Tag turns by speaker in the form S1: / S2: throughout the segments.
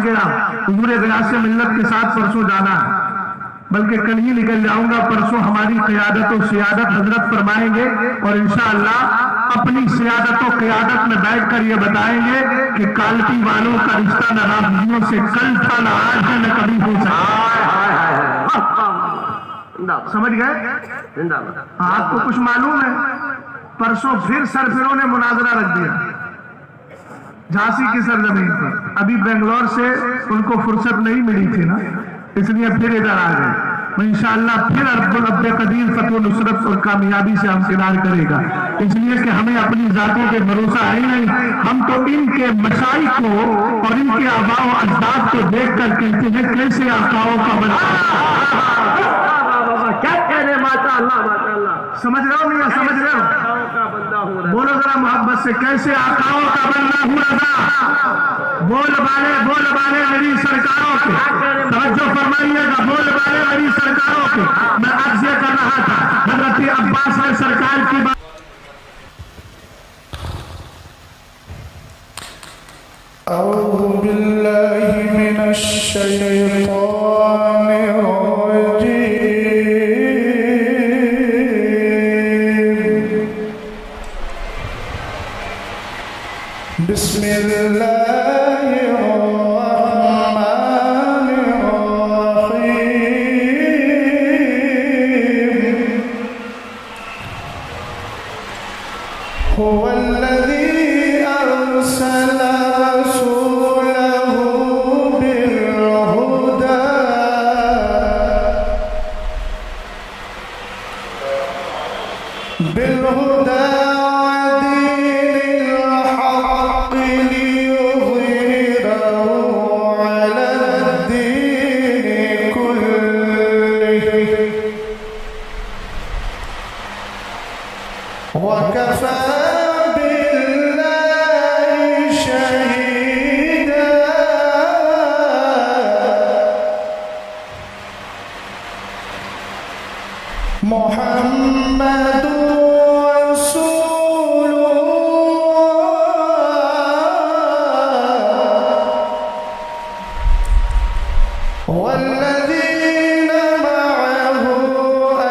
S1: گیا حضور غیاث ملت کے ساتھ پرسوں جانا ہے، بلکہ کل ہی نکل جاؤں گا۔ پرسوں ہماری قیادت و سیادت حضرت فرمائیں گے اور انشاءاللہ اپنی سیادت و قیادت میں بیٹھ کر یہ بتائیں گے کہ کالٹی والوں کا رشتہ نہ رافضیوں سے کل تھا، نہ آج ہے، نہ کبھی ہو سکتا۔ سمجھ گئے؟ آپ کو کچھ معلوم ہے؟ پرسوں پھر سرفروں نے مناظرہ رکھ دیا جھانسی کی سرزمین پر۔ ابھی بنگلور سے ان کو فرصت نہیں ملی تھی نا، اس لیے پھر ادھر آ گئے۔ انشاءاللہ پھر رب قدیر فتح و نصرت اور کامیابی سے امتنان کرے گا، اس لیے کہ ہمیں اپنی ذاتوں کے بھروسہ ہے نہیں، ہم تو ان کے مشائخ کو اور ان کے آباء و اجداد کو دیکھ کر کہتے ہیں کیسے آقاؤں کا بنا۔
S2: کیا کہہ رہے؟ ماشاء اللہ ماشاء اللہ،
S1: سمجھ رہے ہو نہیں سمجھ رہے ہو؟ بولو ذرا محبت سے، کیسے آقاؤں کا بننا ہوا رضا؟ بول بالے میری سرکاروں کے، توجہ فرمائیے گا، بول بالے میری سرکاروں کے۔ میں عرض یہ کر رہا تھا حضرت عباس نے سرکار کی بات،
S3: اعوذ باللہ من الشیطان الرجیم، بسم اللہ الرحمن الرحیم، هو الذی ارسل رسولہ بالہدی محمد رسول والذین معه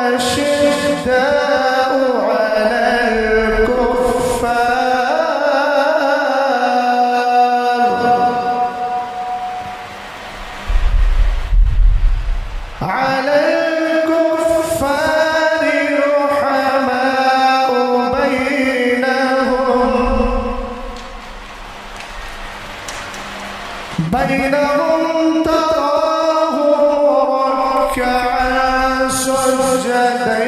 S3: اشداء على بينهم تراهم ركعا سجدا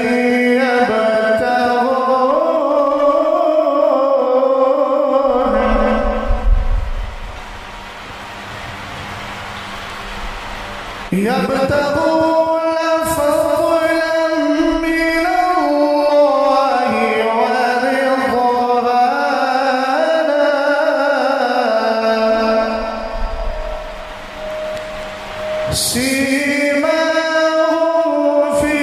S3: يبتغون فضلا من الله ورضوانا سيماهم في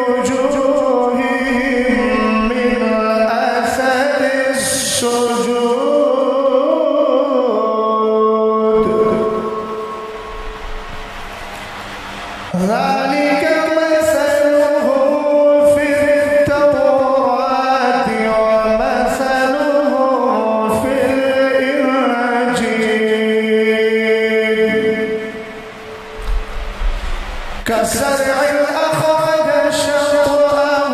S3: وجوههم من أثر السجود ذلك مثلهم في التوراة ومثلهم في الإنجيل كزرع أخرج شطأه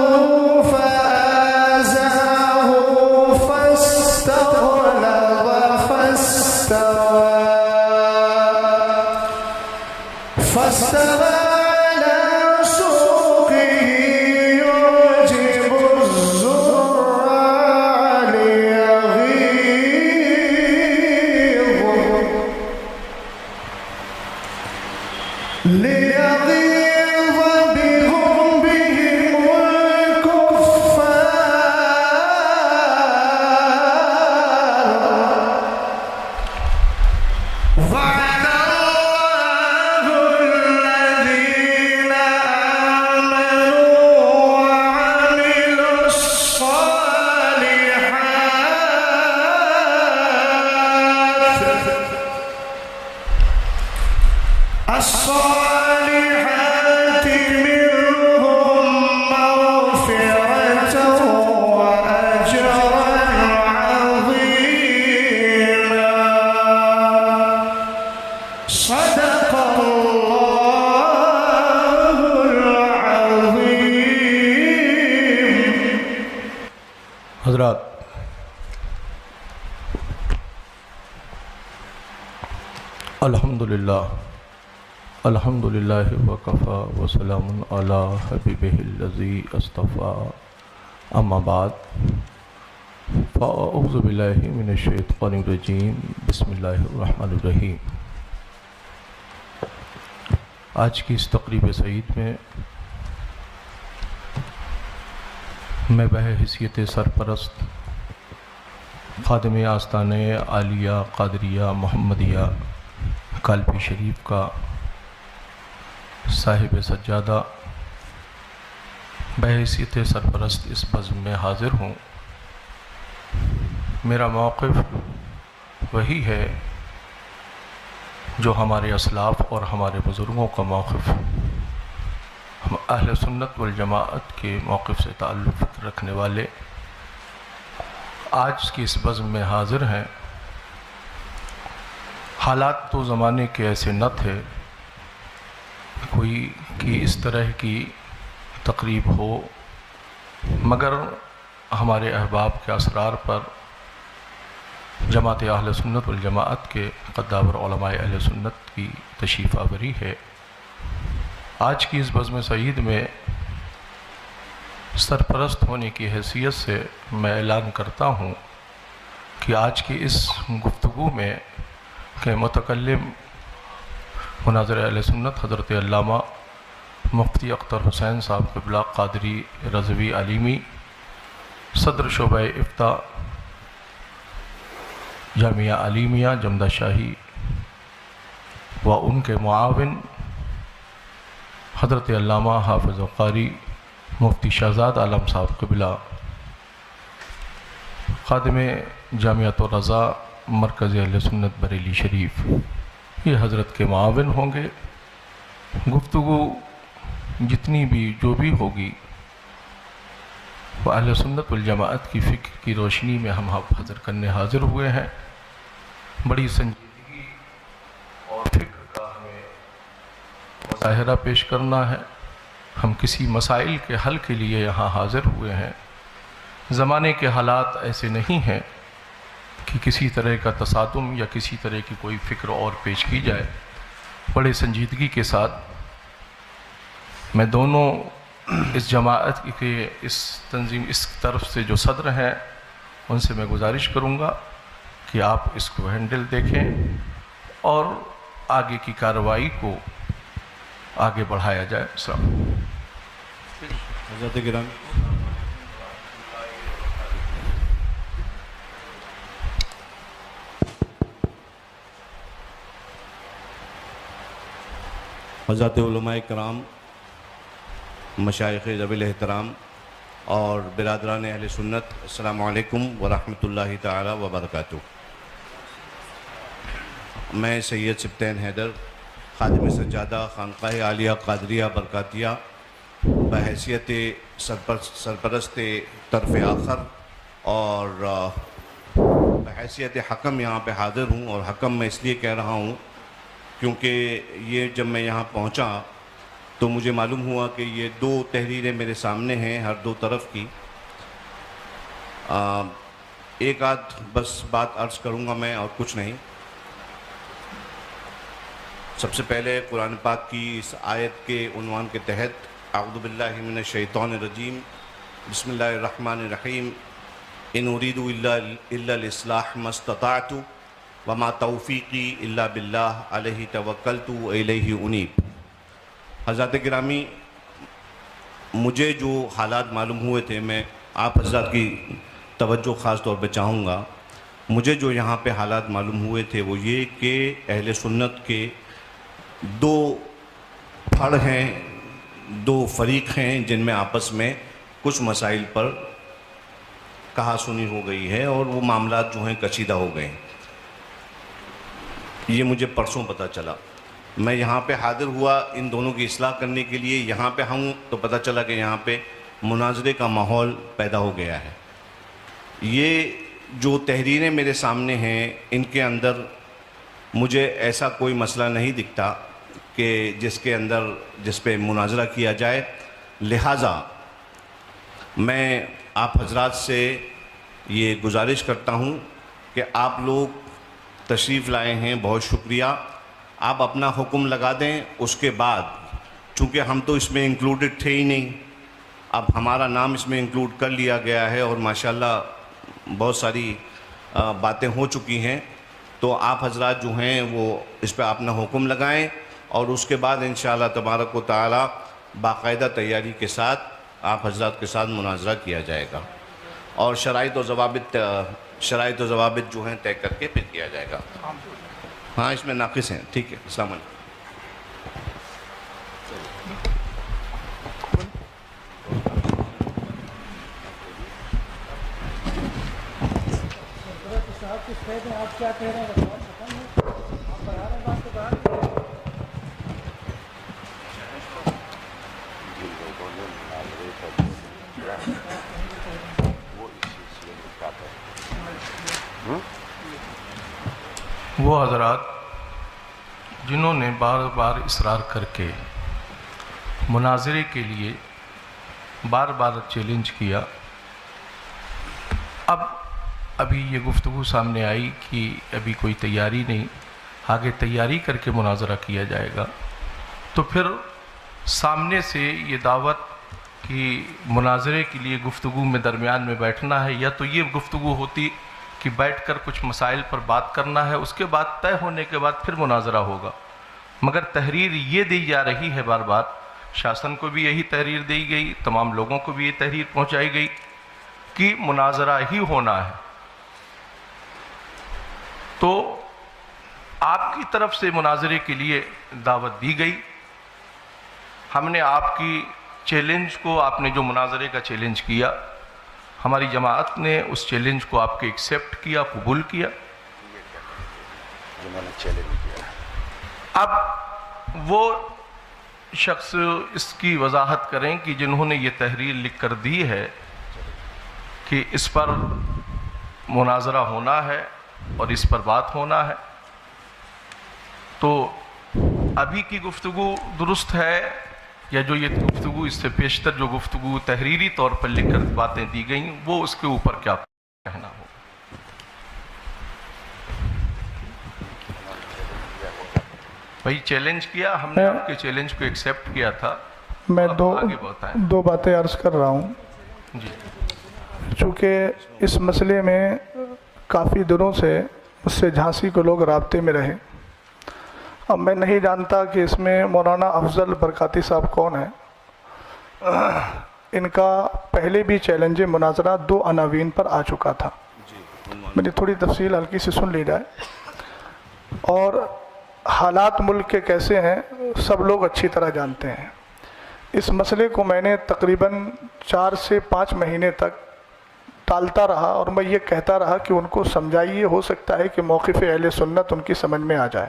S3: فآزره فاستغلظ فاستوى على سوقه يعجب الزراع ليغيظ بهم الكفار وعد الله الذين آمنوا وعملوا الصالحات الصالحات منهم مغفرة وأجرا عظيما. صدق الله العظيم.
S4: حضرات، الحمدللہ وکفا وسلام علی حبیبہ الذی اصطفیٰ، اما بعد فاعوذ باللہ من الشیطان الرجیم، بسم اللہ الرحمن الرحیم۔ آج کی اس تقریب سعید میں میں بحیثیت سرپرست خادم آستانہ عالیہ قادریہ محمدیہ کالپی شریف کا صاحب سجادہ بحیثیت سرپرست اس بزم میں حاضر ہوں۔ میرا موقف وہی ہے جو ہمارے اسلاف اور ہمارے بزرگوں کا موقف، ہم اہل سنت والجماعت کے موقف سے تعلق رکھنے والے آج کی اس بزم میں حاضر ہیں۔ حالات تو زمانے کے ایسے نہ تھے کوئی کہ اس طرح کی تقریب ہو، مگر ہمارے احباب کے اسرار پر جماعت اہل سنت والجماعت کے قدابر علماء اہل سنت کی تشریف آوری ہے۔ آج کی اس بزم سعید میں سرپرست ہونے کی حیثیت سے میں اعلان کرتا ہوں کہ آج کی اس گفتگو میں کہ متکلم مناظر اہل سنت حضرت علامہ مفتی اختر حسین صاحب قبلہ قادری رضوی علیمی، صدر شعبہ افتاء جامعہ علیمیہ جمدہ شاہی، و ان کے معاون حضرت علامہ حافظ و قاری مفتی شہزاد عالم صاحب قبلہ، خادم جامعۃ الرضا مرکز اہل سنت بریلی شریف، یہ حضرت کے معاون ہوں گے۔ گفتگو جتنی بھی جو بھی ہوگی وہ اہل سنت والجماعت کی فکر کی روشنی میں ہم حاضر کرنے حاضر ہوئے ہیں۔ بڑی سنجیدگی اور فکر کا ہمیں مظاہرہ پیش کرنا ہے۔ ہم کسی مسائل کے حل کے لیے یہاں حاضر ہوئے ہیں۔ زمانے کے حالات ایسے نہیں ہیں کہ کسی طرح کا تصادم یا کسی طرح کی کوئی فکر اور پیش کی جائے۔ بڑے سنجیدگی کے ساتھ میں دونوں اس جماعت کے اس تنظیم اس طرف سے جو صدر ہیں ان سے میں گزارش کروں گا کہ آپ اس کو ہینڈل دیکھیں اور آگے کی کارروائی کو آگے بڑھایا جائے۔ السلام علیکم۔
S5: حضرت گرامی، حضرات علماء کرام، مشائخ ذوی الاحترام اور برادران اہل سنت، السلام علیکم ورحمۃ اللہ تعالی وبرکاتہ۔ میں سید سبطین حیدر، خادم سجادہ خانقاہ عالیہ قادریہ برکاتیہ، بحیثیت سرپرست طرف آخر اور بحیثیت حکم یہاں پہ حاضر ہوں۔ اور حکم میں اس لیے کہہ رہا ہوں کیونکہ یہ جب میں یہاں پہنچا تو مجھے معلوم ہوا کہ یہ دو تحریریں میرے سامنے ہیں ہر دو طرف کی۔ ایک آدھ بس بات عرض کروں گا میں اور کچھ نہیں۔ سب سے پہلے قرآن پاک کی اس آیت کے عنوان کے تحت اعوذ باللہ من الشیطان الرجیم، بسم اللہ الرحمن الرحیم، ان اريد الا الاصلاح ما استطعت وما توفیقی الا باللہ علیہ توکلت والیہ انیب۔ حضرات گرامی، مجھے جو حالات معلوم ہوئے تھے، میں آپ حضرات کی توجہ خاص طور پہ چاہوں گا۔ مجھے جو یہاں پہ حالات معلوم ہوئے تھے وہ یہ کہ اہل سنت کے دو پھڑ ہیں، دو فریق ہیں جن میں آپس میں کچھ مسائل پر کہا سنی ہو گئی ہے اور وہ معاملات جو ہیں کشیدہ ہو گئے ہیں۔ یہ مجھے پرسوں پتہ چلا۔ میں یہاں پہ حاضر ہوا ان دونوں کی اصلاح کرنے کے لیے. یہاں پہ ہوں تو پتہ چلا کہ یہاں پہ مناظرے کا ماحول پیدا ہو گیا ہے. یہ جو تحریریں میرے سامنے ہیں ان کے اندر مجھے ایسا کوئی مسئلہ نہیں دکھتا کہ جس پہ مناظرہ کیا جائے. لہٰذا میں آپ حضرات سے یہ گزارش کرتا ہوں کہ آپ لوگ تشریف لائے ہیں، بہت شکریہ. آپ اپنا حکم لگا دیں. اس کے بعد چونکہ ہم تو اس میں انکلوڈڈ تھے ہی نہیں، اب ہمارا نام اس میں انکلوڈ کر لیا گیا ہے اور ماشاءاللہ بہت ساری باتیں ہو چکی ہیں. تو آپ حضرات جو ہیں وہ اس پہ اپنا حکم لگائیں اور اس کے بعد انشاءاللہ تبارک و تعالی باقاعدہ تیاری کے ساتھ آپ حضرات کے ساتھ مناظرہ کیا جائے گا اور شرائط و ضوابط جو ہیں طے کر کے پھر کیا جائے گا. ہاں اس میں ناقص ہیں. ٹھیک ہے. السلام علیکم.
S4: وہ حضرات جنہوں نے بار بار اصرار کر کے مناظرے کے لیے بار بار چیلنج کیا، ابھی یہ گفتگو سامنے آئی کہ ابھی کوئی تیاری نہیں، آگے تیاری کر کے مناظرہ کیا جائے گا، تو پھر سامنے سے یہ دعوت کہ مناظرے کے لیے گفتگو میں درمیان میں بیٹھنا ہے، یا تو یہ گفتگو ہوتی کہ بیٹھ کر کچھ مسائل پر بات کرنا ہے، اس کے بعد طے ہونے کے بعد پھر مناظرہ ہوگا. مگر تحریر یہ دی جا رہی ہے بار بار، شاسن کو بھی یہی تحریر دی گئی، تمام لوگوں کو بھی یہ تحریر پہنچائی گئی کہ مناظرہ ہی ہونا ہے. تو آپ کی طرف سے مناظرے کے لیے دعوت دی گئی. ہم نے آپ کی چیلنج کو، آپ نے جو مناظرے کا چیلنج کیا، ہماری جماعت نے اس چیلنج کو آپ کے ایکسیپٹ کیا، قبول کیا. اب وہ شخص اس کی وضاحت کریں کہ جنہوں نے یہ تحریر لکھ کر دی ہے کہ اس پر مناظرہ ہونا ہے اور اس پر بات ہونا ہے، تو ابھی کی گفتگو درست ہے یا جو یہ گفتگو اس سے پیشتر جو گفتگو تحریری طور پر لکھ کر باتیں دی گئیں وہ اس کے اوپر کیا کہنا ہو؟ بھائی چیلنج کیا، ہم نے آپ کے چیلنج کو ایکسیپٹ کیا تھا.
S6: میں
S4: آگے بتائیں.
S6: دو باتیں عرض کر رہا ہوں.
S4: جی.
S6: چونکہ اس مسئلے میں کافی دنوں سے مجھ سے جھانسی کو لوگ رابطے میں رہے. اب میں نہیں جانتا کہ اس میں مولانا افضل برکاتی صاحب کون ہیں. ان کا پہلے بھی چیلنج مناظرہ 2 عناوین پر آ چکا تھا. میری تھوڑی تفصیل ہلکی سے سن لی جائے. اور حالات ملک کے کیسے ہیں سب لوگ اچھی طرح جانتے ہیں. اس مسئلے کو میں نے تقریباً 4 سے 5 مہینے تک ٹالتا رہا اور میں یہ کہتا رہا کہ ان کو سمجھائیے، ہو سکتا ہے کہ موقف اہل سنت ان کی سمجھ میں آ جائے.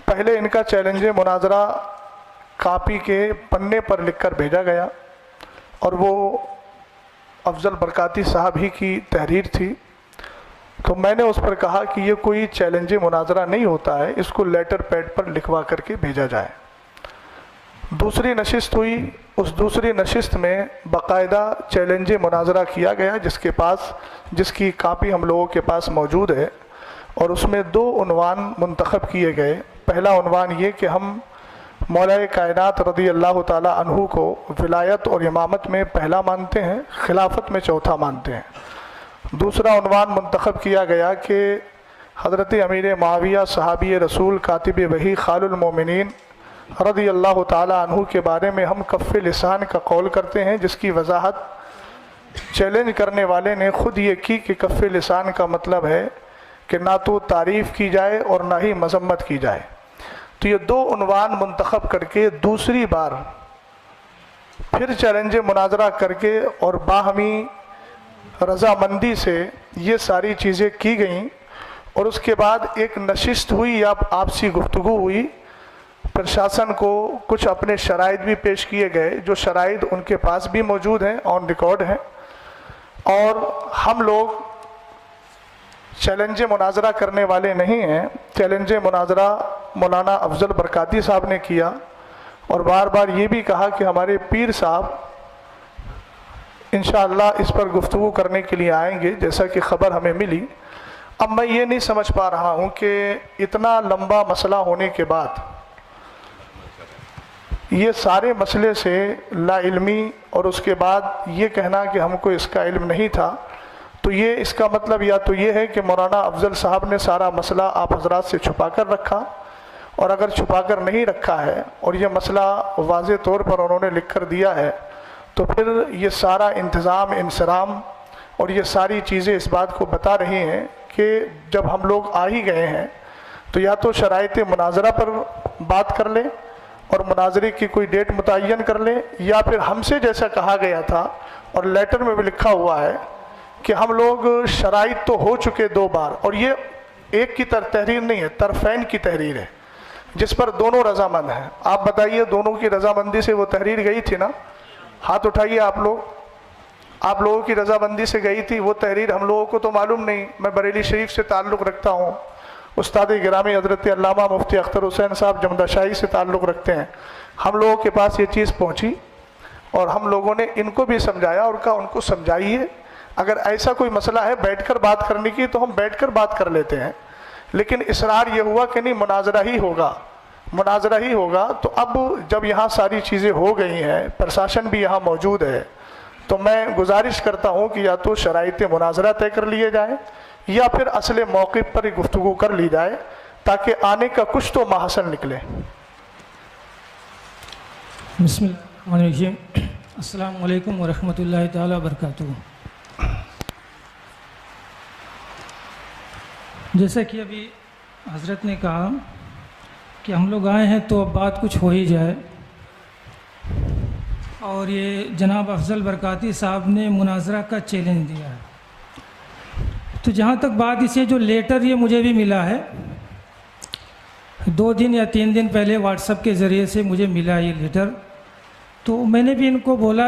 S6: پہلے ان کا چیلنج مناظرہ کاپی کے پنے پر لکھ کر بھیجا گیا اور وہ افضل برکاتی صاحب ہی کی تحریر تھی. تو میں نے اس پر کہا کہ یہ کوئی چیلنج مناظرہ نہیں ہوتا ہے، اس کو لیٹر پیڈ پر لکھوا کر کے بھیجا جائے. دوسری نشست ہوئی. اس دوسری نشست میں باقاعدہ چیلنج مناظرہ کیا گیا جس کی کاپی ہم لوگوں کے پاس موجود ہے، اور اس میں 2 عنوان منتخب کیے گئے. پہلا عنوان یہ کہ ہم مولا کائنات رضی اللہ تعالی عنہ کو ولایت اور امامت میں پہلا مانتے ہیں، خلافت میں چوتھا مانتے ہیں. دوسرا عنوان منتخب کیا گیا کہ حضرت امیر معاویہ صحابی رسول کاتب وحی خال المومنین رضی اللہ تعالی عنہ کے بارے میں ہم کف لسان کا قول کرتے ہیں، جس کی وضاحت چیلنج کرنے والے نے خود یہ کی کہ کف لسان کا مطلب ہے کہ نہ تو تعریف کی جائے اور نہ ہی مذمت کی جائے. تو یہ 2 عنوان منتخب کر کے دوسری بار پھر چیلنج مناظرہ کر کے اور باہمی رضامندی سے یہ ساری چیزیں کی گئیں. اور اس کے بعد ایک نشست ہوئی یا آپسی گفتگو ہوئی. پرشاسن کو کچھ اپنے شرائط بھی پیش کیے گئے جو شرائط ان کے پاس بھی موجود ہیں، آن ریکارڈ ہیں. اور ہم لوگ چیلنج مناظرہ کرنے والے نہیں ہیں. چیلنج مناظرہ مولانا افضل برکاتی صاحب نے کیا اور بار بار یہ بھی کہا کہ ہمارے پیر صاحب انشاءاللہ اس پر گفتگو کرنے کے لیے آئیں گے، جیسا کہ خبر ہمیں ملی. اب میں یہ نہیں سمجھ پا رہا ہوں کہ اتنا لمبا مسئلہ ہونے کے بعد یہ سارے مسئلے سے لا علمی اور اس کے بعد یہ کہنا کہ ہم کو اس کا علم نہیں تھا، تو یہ اس کا مطلب یا تو یہ ہے کہ مولانا افضل صاحب نے سارا مسئلہ آپ حضرات سے چھپا کر رکھا، اور اگر چھپا کر نہیں رکھا ہے اور یہ مسئلہ واضح طور پر انہوں نے لکھ کر دیا ہے، تو پھر یہ سارا انتظام انصرام اور یہ ساری چیزیں اس بات کو بتا رہی ہیں کہ جب ہم لوگ آ ہی گئے ہیں تو یا تو شرائط مناظرہ پر بات کر لیں اور مناظرے کی کوئی ڈیٹ متعین کر لیں، یا پھر ہم سے جیسا کہا گیا تھا اور لیٹر میں بھی لکھا ہوا ہے کہ ہم لوگ شرائط تو ہو چکے 2 بار، اور یہ ایک کی تحریر نہیں ہے، طرفین کی تحریر ہے جس پر دونوں رضامند ہیں. آپ بتائیے دونوں کی رضامندی سے وہ تحریر گئی تھی نا؟ ہاتھ اٹھائیے آپ لوگوں کی رضامندی سے گئی تھی وہ تحریر. ہم لوگوں کو تو معلوم نہیں. میں بریلی شریف سے تعلق رکھتا ہوں، استاد گرامی حضرت علامہ مفتی اختر حسین صاحب جمدہ شاہی سے تعلق رکھتے ہیں. ہم لوگوں کے پاس یہ چیز پہنچی اور ہم لوگوں نے ان کو بھی سمجھایا اور کہا ان کو سمجھائیے، اگر ایسا کوئی مسئلہ ہے بیٹھ کر بات کرنے کی تو ہم بیٹھ کر بات کر لیتے ہیں. لیکن اصرار یہ ہوا کہ نہیں مناظرہ ہی ہوگا. تو اب جب یہاں ساری چیزیں ہو گئی ہیں، پرشاسن بھی یہاں موجود ہے، تو میں گزارش کرتا ہوں کہ یا تو شرائط مناظرہ طے کر لیے جائیں یا پھر اصل موقف پر ہی گفتگو کر لی جائے تاکہ آنے کا کچھ تو محسن نکلے.
S7: بسم اللہ الرحمن الرحیم. السلام علیکم ورحمۃ اللہ تعالیٰ وبرکاتہ. جیسا کہ ابھی حضرت نے کہا کہ ہم لوگ آئے ہیں تو اب بات کچھ ہو ہی جائے، اور یہ جناب افضل برکاتی صاحب نے مناظرہ کا چیلنج دیا ہے. تو جہاں تک بات اسے جو لیٹر یہ مجھے بھی ملا ہے 2 دن یا 3 دن پہلے واٹس ایپ کے ذریعے سے مجھے ملا یہ لیٹر، تو میں نے بھی ان کو بولا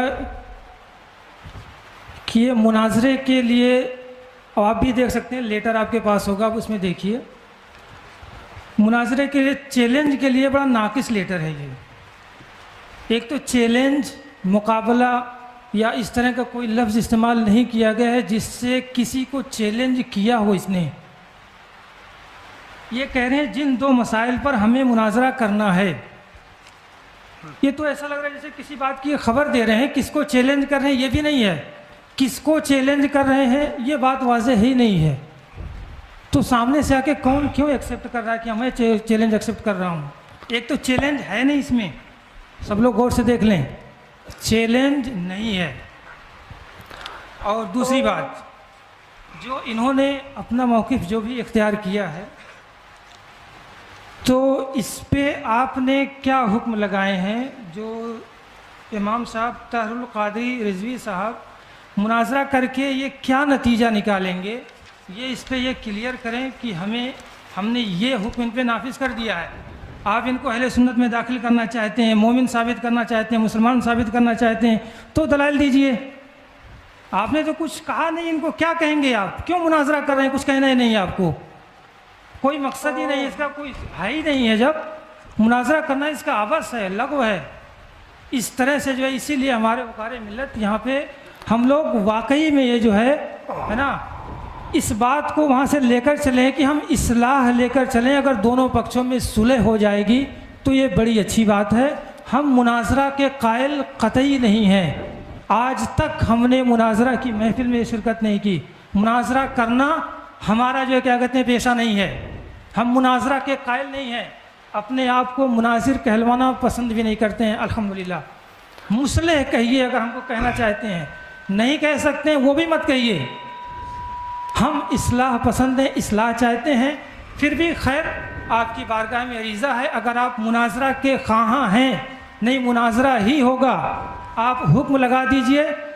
S7: کہ یہ مناظرے کے لیے، اور آپ بھی دیکھ سکتے ہیں لیٹر آپ کے پاس ہوگا، آپ اس میں دیکھیے، مناظرے کے لیے چیلنج کے لیے بڑا ناقص لیٹر ہے یہ. ایک تو چیلنج، مقابلہ یا اس طرح کا کوئی لفظ استعمال نہیں کیا گیا ہے جس سے کسی کو چیلنج کیا ہو. اس نے یہ کہہ رہے ہیں جن 2 مسائل پر ہمیں مناظرہ کرنا ہے. یہ تو ایسا لگ رہا ہے جیسے کسی بات کی خبر دے رہے ہیں. کس کو چیلنج کر رہے ہیں یہ بھی نہیں ہے، کس کو چیلنج کر رہے ہیں یہ بات واضح ہی نہیں ہے. تو سامنے سے آ کے کون کیوں ایکسیپٹ کر رہا ہے کہ میں چیلنج ایکسیپٹ کر رہا ہوں؟ ایک تو چیلنج ہے نہیں اس میں، سب لوگ غور سے دیکھ لیں، چیلنج نہیں ہے. اور دوسری بات، جو انہوں نے اپنا موقف جو بھی اختیار کیا ہے تو اس پہ آپ نے کیا حکم لگائے ہیں؟ جو امام صاحب طاہر القادری رضوی صاحب مناظرہ کر کے یہ کیا نتیجہ نکالیں گے، یہ اس پہ یہ کلیئر کریں کہ ہم نے یہ حکم ان پہ نافذ کر دیا ہے. آپ ان کو اہل سنت میں داخل کرنا چاہتے ہیں، مومن ثابت کرنا چاہتے ہیں، مسلمان ثابت کرنا چاہتے ہیں تو دلائل دیجئے. آپ نے تو کچھ کہا نہیں، ان کو کیا کہیں گے؟ آپ کیوں مناظرہ کر رہے ہیں؟ کچھ کہنا ہی نہیں ہے آپ کو، کوئی مقصد ہی نہیں ہے اس کا، کوئی ہے ہی نہیں ہے. جب مناظرہ کرنا اس کا عبث ہے، لغو ہے اس طرح سے جو ہے. اسی لیے ہمارے وقار ملت یہاں پہ ہم لوگ واقعی میں یہ جو ہے نا اس بات کو وہاں سے لے کر چلیں کہ ہم اصلاح لے کر چلیں. اگر دونوں پکشوں میں صلح ہو جائے گی تو یہ بڑی اچھی بات ہے. ہم مناظرہ کے قائل قطعی نہیں ہیں. آج تک ہم نے مناظرہ کی محفل میں شرکت نہیں کی. مناظرہ کرنا ہمارا جو کیا کہتے ہیں پیشہ نہیں ہے. ہم مناظرہ کے قائل نہیں ہیں. اپنے آپ کو مناظر کہلوانا پسند بھی نہیں کرتے ہیں. الحمدللہ مصلح کہیے اگر ہم کو کہنا چاہتے ہیں. نہیں کہہ سکتے ہیں وہ بھی مت کہیے. ہم اصلاح پسند ہیں، اصلاح چاہتے ہیں. پھر بھی خیر آپ کی بارگاہ میں عریضہ ہے، اگر آپ مناظرہ کے خواہاں ہیں، نہیں مناظرہ ہی ہوگا، آپ حکم لگا دیجئے.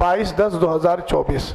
S6: 22/10/2024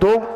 S6: 2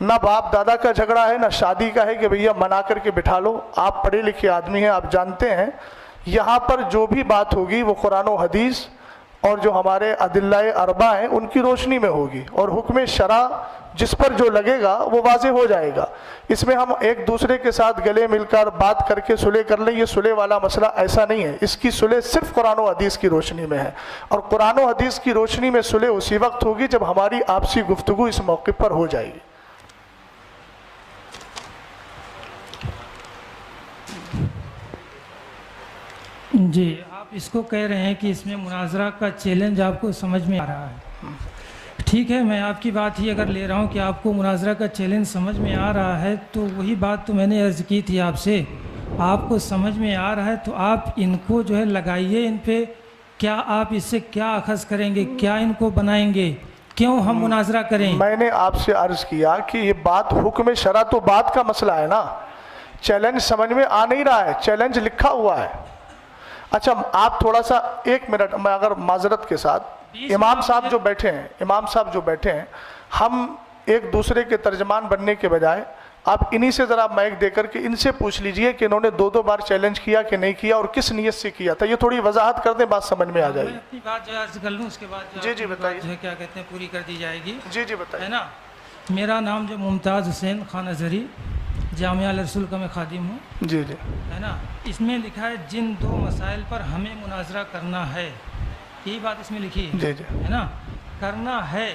S6: نہ باپ دادا کا جھگڑا ہے، نہ شادی کا ہے کہ بھیا منا کر کے بٹھا لو. آپ پڑھے لکھے آدمی ہیں، آپ جانتے ہیں یہاں پر جو بھی بات ہوگی وہ قرآن و حدیث اور جو ہمارے ادلہ اربع ہیں ان کی روشنی میں ہوگی، اور حکم شرع جس پر جو لگے گا وہ واضح ہو جائے گا. اس میں ہم ایک دوسرے کے ساتھ گلے مل کر بات کر کے صلح کر لیں، یہ صلح والا مسئلہ ایسا نہیں ہے. اس کی صلح صرف قرآن و حدیث کی روشنی میں ہے، اور قرآن و حدیث کی روشنی میں صلح اسی وقت ہوگی جب ہماری آپسی گفتگو اس موقع پر ہو جائے گی.
S7: جی، آپ اس کو کہہ رہے ہیں کہ اس میں مناظرہ کا چیلنج آپ کو سمجھ میں آ رہا ہے. ٹھیک ہے، میں آپ کی بات ہی اگر لے رہا ہوں کہ آپ کو مناظرہ کا چیلنج سمجھ میں آ رہا ہے، تو وہی بات تو میں نے عرض کی تھی آپ سے. آپ کو سمجھ میں آ رہا ہے تو آپ ان کو جو ہے لگائیے ان پہ. کیا آپ اس سے کیا اخذ کریں گے؟ کیا ان کو بنائیں گے؟ کیوں ہم مناظرہ کریں؟
S6: میں نے آپ سے عرض کیا کہ یہ بات حکم شرع تو بات کا مسئلہ ہے نا. چیلنج سمجھ میں آ نہیں رہا ہے، چیلنج لکھا ہوا ہے. اچھا آپ تھوڑا سا 1 منٹ میں اگر معذرت کے ساتھ، امام صاحب جو بیٹھے ہیں ہم ایک دوسرے کے ترجمان بننے کے بجائے آپ انہی سے ذرا مائک دے کر کے ان سے پوچھ لیجئے کہ انہوں نے 2 بار چیلنج کیا کہ نہیں کیا اور کس نیت سے کیا تھا. یہ تھوڑی وضاحت کر دیں، بات سمجھ میں آ جائے گی.
S7: میں اپنی بات جو ہے عرض کر لوں، اس کے بعد
S6: جی بتائیے.
S7: جو ہے کیا کہتے ہیں پوری کر دی جائے گی.
S6: جی بتائیے.
S7: ہے نا، میرا نام جو ممتاز حسین خان ازہری، جامعہ الرسول کا میں خادم ہوں.
S6: جی
S7: ہے نا، اس میں لکھا ہے جن 2 مسائل پر ہمیں مناظرہ کرنا ہے، یہی بات اس میں لکھی ہے.
S6: جی
S7: ہے نا، کرنا ہے.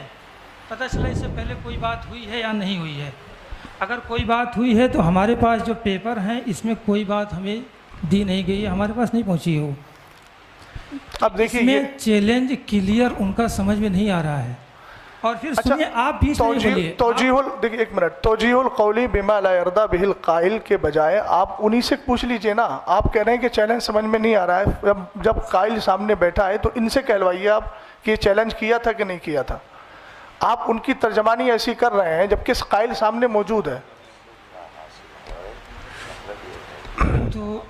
S7: پتہ چلا اس سے پہلے کوئی بات ہوئی ہے یا نہیں ہوئی ہے. اگر کوئی بات ہوئی ہے تو ہمارے پاس جو پیپر ہیں اس میں کوئی بات ہمیں دی نہیں گئی ہے، ہمارے پاس نہیں پہنچی ہو.
S6: اب دیکھیے
S7: اس میں چیلنج کلیئر ان کا سمجھ میں نہیں آ رہا ہے. اور پھر سنیے، آپ بیچ میں بولیے.
S6: دیکھیے 1 منٹ، توجیہ القولی بما لا یرضی بہ القائل کے بجائے آپ انہی سے پوچھ لیجئے نا. آپ کہہ رہے ہیں کہ چیلنج سمجھ میں نہیں آ رہا ہے، جب قائل سامنے بیٹھا ہے تو ان سے کہلوائیے آپ کہ یہ چیلنج کیا تھا کہ نہیں کیا تھا. آپ ان کی ترجمانی ایسی کر رہے ہیں جبکہ قائل سامنے موجود ہے.
S7: تو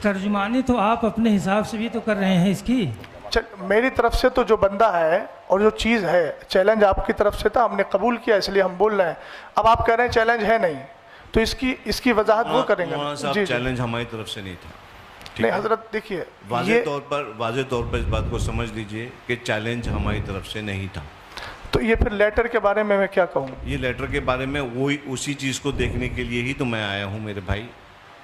S7: ترجمانی تو آپ اپنے حساب سے بھی تو کر رہے ہیں اس کی.
S6: میری طرف سے تو جو بندہ ہے اور جو چیز ہے، چیلنج آپ کی طرف سے تھا، ہم نے قبول کیا اس لیے ہم بول رہے ہیں. اب آپ کہہ رہے ہیں چیلنج ہے نہیں، تو اس کی وضاحت وہ کریں گے.
S5: جی چیلنج ہماری طرف سے نہیں تھا.
S6: نہیں حضرت دیکھیے،
S5: واضح طور پر اس بات کو سمجھ لیجئے کہ چیلنج ہماری طرف سے نہیں تھا.
S6: تو یہ پھر لیٹر کے بارے میں کیا کہوں؟
S5: یہ لیٹر کے بارے میں وہی اسی چیز کو دیکھنے کے لیے ہی تو میں آیا ہوں میرے بھائی.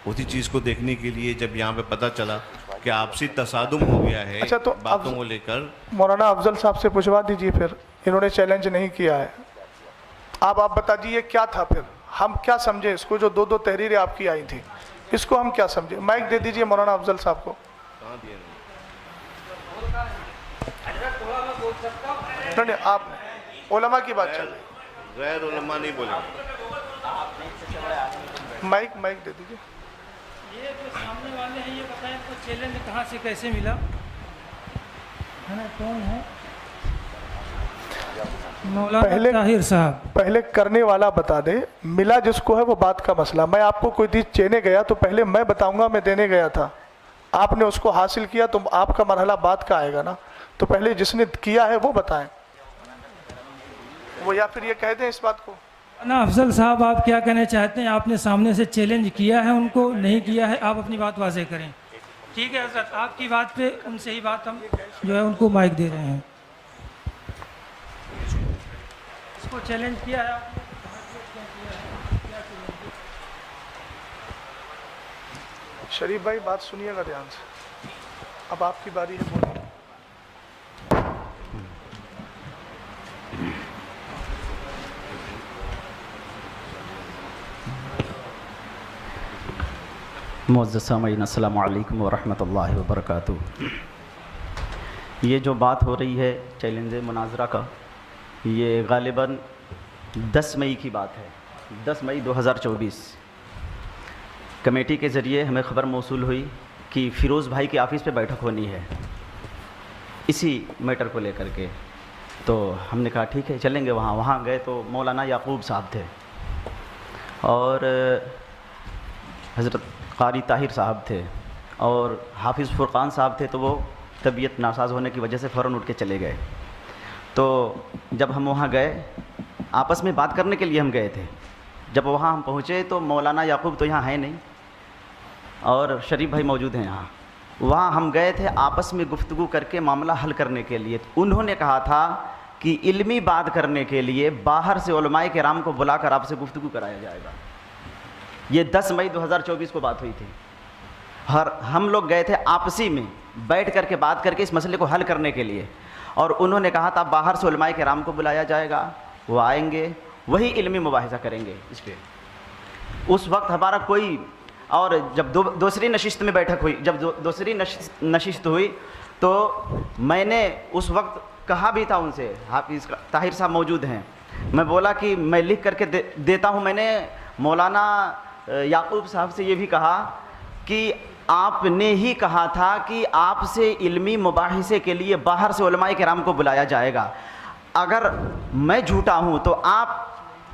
S5: اسی چیز کو دیکھنے کے لیے جب یہاں پہ پتہ چلا کہ آپسی تصادم ہو گیا ہے
S6: اچھا، تو
S5: باتوں کو لے کر.
S6: مولانا افضل صاحب سے پوچھوا دیجئے، پھر انہوں نے چیلنج نہیں کیا ہے. آپ بتا دیجئے کیا تھا، پھر ہم کیا سمجھے اس کو. جو 2 تحریریں آپ کی آئی تھیں اس کو ہم کیا سمجھے. مائک دے دیجئے مولانا افضل صاحب کو. نہیں آپ علماء کی بات چل رہی،
S5: غیر علماء نہیں بولے.
S6: مائک دے دیجئے.
S7: یہ جو سامنے والے ہیں یہ بتائیں کو چیلنج کہاں سے کیسے ملا ہے نا؟ کون ہے؟ مولانا طاہر صاحب.
S6: پہلے کرنے والا بتا دے، ملا جس کو ہے وہ بات کا مسئلہ. میں آپ کو کوئی چیز چینے گیا تو پہلے میں بتاؤں گا میں دینے گیا تھا، آپ نے اس کو حاصل کیا تو آپ کا مرحلہ بات کا آئے گا نا. تو پہلے جس نے کیا ہے وہ بتائیں، وہ یا پھر یہ کہہ دیں اس بات کو.
S7: نا افضل صاحب آپ کیا کہنا چاہتے ہیں؟ آپ نے سامنے سے چیلنج کیا ہے ان کو، نہیں کیا ہے؟ آپ اپنی بات واضح کریں. ٹھیک ہے حضرت، آپ کی بات پہ ان سے ہی بات ہم جو ہے ان کو مائک دے رہے ہیں. اس کو چیلنج کیا ہے آپ نے؟
S6: شریف بھائی بات سنیے گا دھیان سے، اب آپ کی باری ہے بولیں.
S8: معزز سامعین السلام علیکم ورحمۃ اللہ وبرکاتہ. یہ جو بات ہو رہی ہے چیلنج مناظرہ کا، یہ غالباً 10 مئی کی بات ہے. 10 مئی 2024 کمیٹی کے ذریعے ہمیں خبر موصول ہوئی کہ فیروز بھائی کی آفس پہ بیٹھک ہونی ہے اسی میٹر کو لے کر کے. تو ہم نے کہا ٹھیک ہے چلیں گے. وہاں گئے تو مولانا یعقوب صاحب تھے اور حضرت قاری طاہر صاحب تھے اور حافظ فرقان صاحب تھے. تو وہ طبیعت ناساز ہونے کی وجہ سے فوراً اٹھ کے چلے گئے. تو جب ہم وہاں گئے آپس میں بات کرنے کے لیے ہم گئے تھے. جب وہاں ہم پہنچے تو مولانا یعقوب تو یہاں ہے نہیں اور شریف بھائی موجود ہیں یہاں. وہاں ہم گئے تھے آپس میں گفتگو کر کے معاملہ حل کرنے کے لیے. انہوں نے کہا تھا کہ علمی بات کرنے کے لیے باہر سے علماء کرام کو بلا کر آپ سے گفتگو کرایا جائے گا. یہ 10 مئی 2024 کو بات ہوئی تھی. ہم لوگ گئے تھے آپسی میں بیٹھ کر کے بات کر کے اس مسئلے کو حل کرنے کے لیے, اور انہوں نے کہا تھا باہر سے علماء کرام کو بلایا جائے گا, وہ آئیں گے, وہی علمی مباحثہ کریں گے اس پہ. اس وقت ہمارا کوئی, اور جب دوسری نشست میں بیٹھک ہوئی, جب دوسری نشست ہوئی تو میں نے اس وقت کہا بھی تھا ان سے, حافظ طاہر صاحب موجود ہیں, میں بولا کہ میں لکھ کر کے دیتا ہوں. میں نے مولانا یعقوب صاحب سے یہ بھی کہا کہ آپ نے ہی کہا تھا کہ آپ سے علمی مباحثے کے لیے باہر سے علماء کرام کو بلایا جائے گا. اگر میں جھوٹا ہوں تو آپ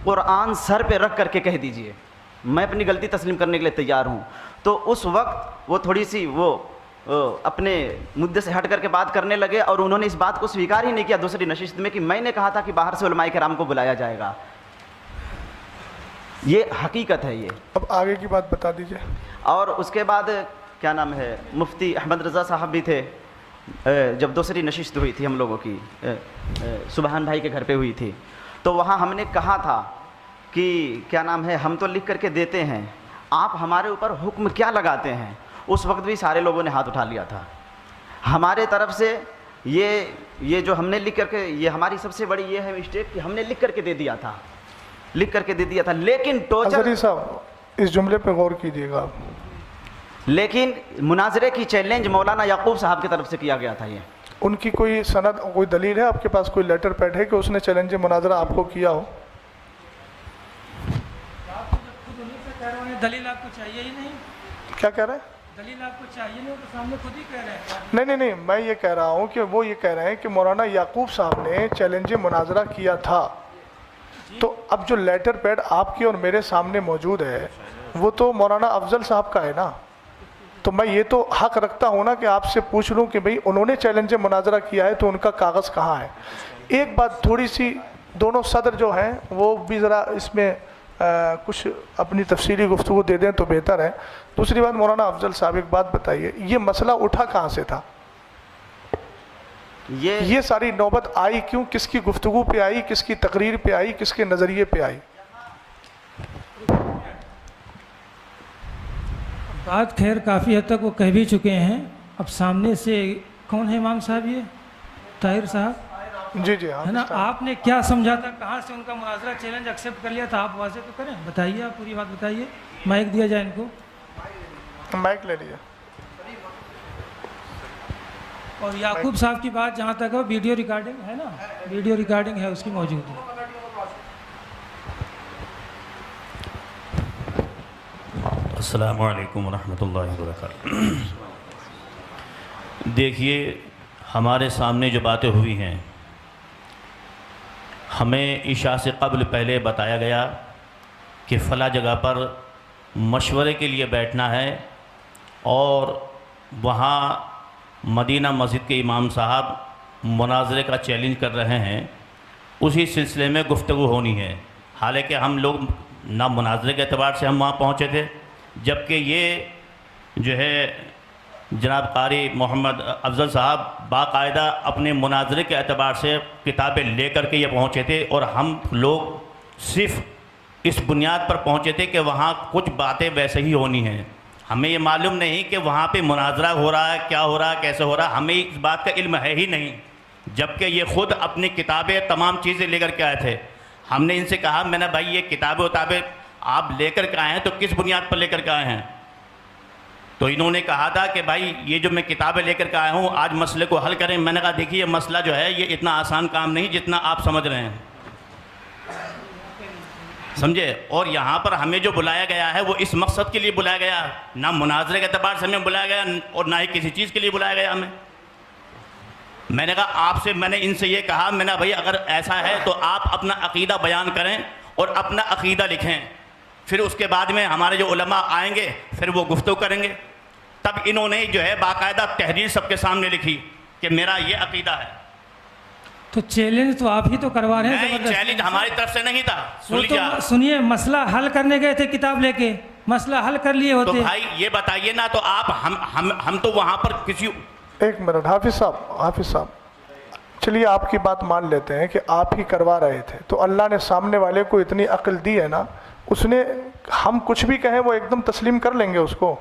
S8: قرآن سر پہ رکھ کر کے کہہ دیجئے, میں اپنی غلطی تسلیم کرنے کے لیے تیار ہوں. تو اس وقت وہ تھوڑی سی وہ اپنے مدعے سے ہٹ کر کے بات کرنے لگے, اور انہوں نے اس بات کو سویکار ہی نہیں کیا دوسری نشست میں کہ میں نے کہا تھا کہ باہر سے علماء کرام کو بلایا جائے گا. یہ حقیقت ہے. یہ
S6: اب آگے کی بات بتا دیجئے.
S8: اور اس کے بعد کیا نام ہے, مفتی احمد رضا صاحب بھی تھے. جب دوسری نشست ہوئی تھی ہم لوگوں کی, سبحان بھائی کے گھر پہ ہوئی تھی, تو وہاں ہم نے کہا تھا کہ کیا نام ہے, ہم تو لکھ کر کے دیتے ہیں, آپ ہمارے اوپر حکم کیا لگاتے ہیں. اس وقت بھی سارے لوگوں نے ہاتھ اٹھا لیا تھا. ہمارے طرف سے یہ جو ہم نے لکھ کر کے, یہ ہماری سب سے بڑی یہ ہے مسٹیک کہ ہم نے لکھ کر کے دے دیا تھا, لیکن ٹوچر.
S6: اظہری صاحب اس جملے پہ غور کیجیے گا.
S8: لیکن مناظرے کی چیلنج مولانا یعقوب صاحب کی طرف سے کیا گیا تھا. یہ
S6: ان کی کوئی سند, کوئی دلیل ہے آپ کے پاس, کوئی لیٹر پیڈ ہے کہ اس نے چیلنج مناظرہ آپ کو کیا ہو؟
S7: دلیل آپ کو چاہیے ہی نہیں.
S6: کیا کہہ رہے ہیں؟
S7: دلیل آپ کو چاہیے نہیں, تو سامنے خود ہی کہہ رہے ہیں.
S6: نہیں, میں یہ کہہ رہا ہوں کہ وہ یہ کہہ رہے ہیں کہ مولانا یعقوب صاحب نے چیلنج مناظرہ کیا تھا. تو اب جو لیٹر پیڈ آپ کی اور میرے سامنے موجود ہے وہ تو مولانا افضل صاحب کا ہے نا. تو میں یہ تو حق رکھتا ہوں نا کہ آپ سے پوچھ لوں کہ بھئی انہوں نے چیلنج مناظرہ کیا ہے تو ان کا کاغذ کہاں ہے. ایک بات تھوڑی سی, دونوں صدر جو ہیں وہ بھی ذرا اس میں کچھ اپنی تفصیلی گفتگو دے دیں تو بہتر ہے. دوسری بات, مولانا افضل صاحب ایک بات بتائیے, یہ مسئلہ اٹھا کہاں سے تھا؟ یہ ساری نوبت آئی کیوں, کس کی گفتگو پہ آئی, کس کی تقریر پہ آئی, کس کے نظریے پہ آئی؟
S7: بات خیر کافی حد تک وہ کہہ بھی چکے ہیں. اب سامنے سے کون ہے امام صاحب؟ یہ طاہر صاحب
S6: جی
S7: ہے نا. آپ نے کیا سمجھا تھا, کہاں سے ان کا مناظرہ چیلنج ایکسیپٹ کر لیا تھا, آپ واضح تو کریں, بتائیے, آپ پوری بات بتائیے. مائک دیا جائے ان کو,
S6: مائک لے لیجیے.
S7: اور یعقوب صاحب کی بات جہاں تک ہے ویڈیو ریکارڈنگ ہے نا, ویڈیو ریکارڈنگ ہے اس کی موجود ہے.
S9: السلام علیکم ورحمۃ اللہ وبرکاتہ. دیکھیے, ہمارے سامنے جو باتیں ہوئی ہیں, ہمیں عشاء سے قبل پہلے بتایا گیا کہ فلاں جگہ پر مشورے کے لیے بیٹھنا ہے, اور وہاں مدینہ مسجد کے امام صاحب مناظرے کا چیلنج کر رہے ہیں, اسی سلسلے میں گفتگو ہونی ہے. حالانکہ ہم لوگ نہ مناظرے کے اعتبار سے ہم وہاں پہنچے تھے, جبکہ یہ جو ہے جناب قاری محمد افضل صاحب باقاعدہ اپنے مناظرے کے اعتبار سے کتابیں لے کر کے یہ پہنچے تھے, اور ہم لوگ صرف اس بنیاد پر پہنچے تھے کہ وہاں کچھ باتیں ویسے ہی ہونی ہیں. ہمیں یہ معلوم نہیں کہ وہاں پہ مناظرہ ہو رہا ہے, کیا ہو رہا ہے, کیسے ہو رہا ہے, ہمیں اس بات کا علم ہے ہی نہیں. جبکہ یہ خود اپنی کتابیں تمام چیزیں لے کر کے آئے تھے. ہم نے ان سے کہا, میں نے بھائی یہ کتابیں آپ لے کر کے آئے ہیں تو کس بنیاد پر لے کر کے آئے ہیں؟ تو انہوں نے کہا تھا کہ بھائی یہ جو میں کتابیں لے کر کے آیا ہوں آج مسئلے کو حل کریں. میں نے کہا دیکھیے, یہ مسئلہ جو ہے یہ اتنا آسان کام نہیں جتنا آپ سمجھ رہے ہیں, سمجھے. اور یہاں پر ہمیں جو بلایا گیا ہے وہ اس مقصد کے لیے بلایا گیا, نہ مناظرے کے اعتبار سے ہمیں بلایا گیا اور نہ ہی کسی چیز کے لیے بلایا گیا ہمیں. میں نے کہا آپ سے, میں نے ان سے یہ کہا, میں نے بھائی اگر ایسا ہے تو آپ اپنا عقیدہ بیان کریں اور اپنا عقیدہ لکھیں, پھر اس کے بعد میں ہمارے جو علماء آئیں گے پھر وہ گفتگو کریں گے. تب انہوں نے جو ہے باقاعدہ تحریر سب کے سامنے لکھی کہ میرا یہ عقیدہ ہے.
S7: تو چیلنج تو آپ ہی تو کروا رہے ہیں
S9: نہیں،
S7: زبردست۔
S9: چیلنج ہماری طرف سے نہیں تھا، سن
S7: وہ تو
S9: لیجیے
S7: سنیے، مسئلہ حل کرنے گئے تھے کتاب لے کے، مسئلہ حل کر لیے
S9: تو
S7: ہوتے۔
S9: بھائی یہ بتائیے نا، تو آپ ہم تو وہاں پر کسی
S6: ایک منٹ حافظ صاحب چلیے آپ کی بات مان لیتے ہیں کہ آپ ہی کروا رہے تھے، تو اللہ نے سامنے والے کو اتنی عقل دی ہے نا، اس نے ہم کچھ بھی کہیں وہ ایک دم تسلیم کر لیں گے اس کو۔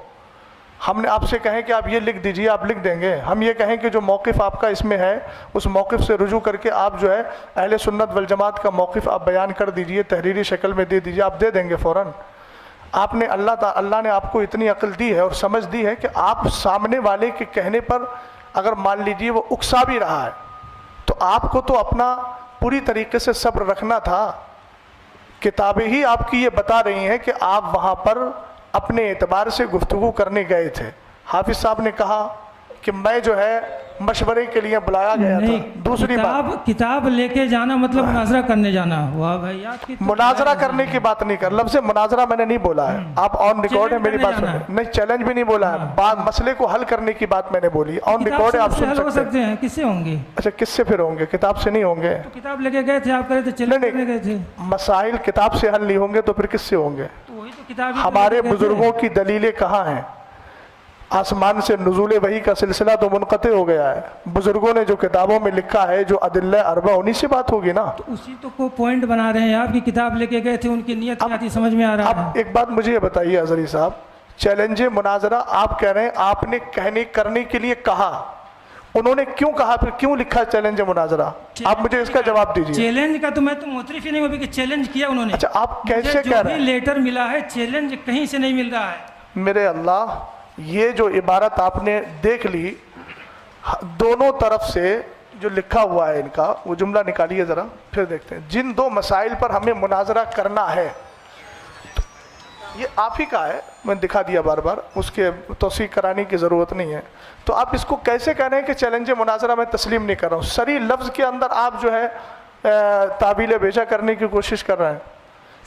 S6: ہم نے آپ سے کہیں کہ آپ یہ لکھ دیجئے، آپ لکھ دیں گے۔ ہم یہ کہیں کہ جو موقف آپ کا اس میں ہے اس موقف سے رجوع کر کے آپ جو ہے اہل سنت والجماعت کا موقف آپ بیان کر دیجئے، تحریری شکل میں دے دیجئے، آپ دے دیں گے فوراً۔ آپ نے اللہ نے آپ کو اتنی عقل دی ہے اور سمجھ دی ہے کہ آپ سامنے والے کے کہنے پر اگر مان لیجئے وہ اکسا بھی رہا ہے تو آپ کو تو اپنا پوری طریقے سے صبر رکھنا تھا۔ کتابیں ہی آپ کی یہ بتا رہی ہیں کہ آپ وہاں پر اپنے اعتبار سے گفتگو کرنے گئے تھے۔ حافظ صاحب نے کہا کہ میں جو ہے مشورے کے لیے بلایا گیا تھا۔ دوسری بات،
S7: کتاب لے کے جانا مطلب مناظرہ کرنے جانا ہوا بھائی، آپ کی
S6: مناظرہ کرنے کی بات نہیں کر، لفظ مناظرہ میں نے نہیں بولا ہے، آپ آن ریکارڈ ہے میری بات سنیں، نہیں چیلنج بھی نہیں بولا ہے، بات مسئلے کو حل کرنے کی بات میں نے بولی، آن ریکارڈ ہے، آپ سن
S7: سکتے ہیں۔ کس سے ہوں گے؟
S6: اچھا کس سے پھر ہوں گے؟ کتاب سے نہیں ہوں گے۔
S7: کتاب لے کے گئے تھے، آپ کہہ رہے تھے چیلنج کرنے گئے تھے۔
S6: مسائل کتاب سے حل نہیں ہوں گے تو پھر کس سے ہوں گے؟
S7: وہی تو کتاب
S6: ہمارے بزرگوں کی دلیلیں کہاں ہیں؟ آسمان سے نزول وحی کا سلسلہ تو منقطع ہو گیا ہے، بزرگوں نے جو کتابوں میں لکھا ہے جو ادلہ اربع انہی سے بات ہوگی نا۔
S7: تو اسی تو کو پوائنٹ بنا رہے ہیں، آپ کی کتاب لے کے گئے تھے، ان کی نیت کیا تھی سمجھ میں آ رہا ہے۔
S6: اب ایک بات مجھے یہ بتائیے حضری صاحب، چیلنج مناظرہ آپ کہہ رہے ہیں آپ نے کرنے کے لیے کہا، انہوں نے کیوں کہا، پھر کیوں لکھا چیلنج مناظرہ؟ آپ مجھے اس کا جواب دیجیے۔
S7: چیلنج کا تو میں تو معترف ہی نہیں ہوں کہ چیلنج کیا انہوں نے۔
S6: اچھا آپ کیسے کہہ رہے ہیں؟
S7: لیٹر ملا ہے، چیلنج کہیں سے نہیں مل رہا ہے۔
S6: میرے اللہ، یہ جو عبارت آپ نے دیکھ لی، دونوں طرف سے جو لکھا ہوا ہے ان کا، وہ جملہ نکالیے ذرا پھر دیکھتے ہیں۔ جن دو مسائل پر ہمیں مناظرہ کرنا ہے، یہ آپ ہی کا ہے، میں دکھا دیا بار بار، اس کے توثیق کرانے کی ضرورت نہیں ہے۔ تو آپ اس کو کیسے کہہ رہے ہیں کہ چیلنج مناظرہ میں تسلیم نہیں کر رہا ہوں؟ صریح لفظ کے اندر آپ جو ہے تعبیل بیجا کرنے کی کوشش کر رہے ہیں۔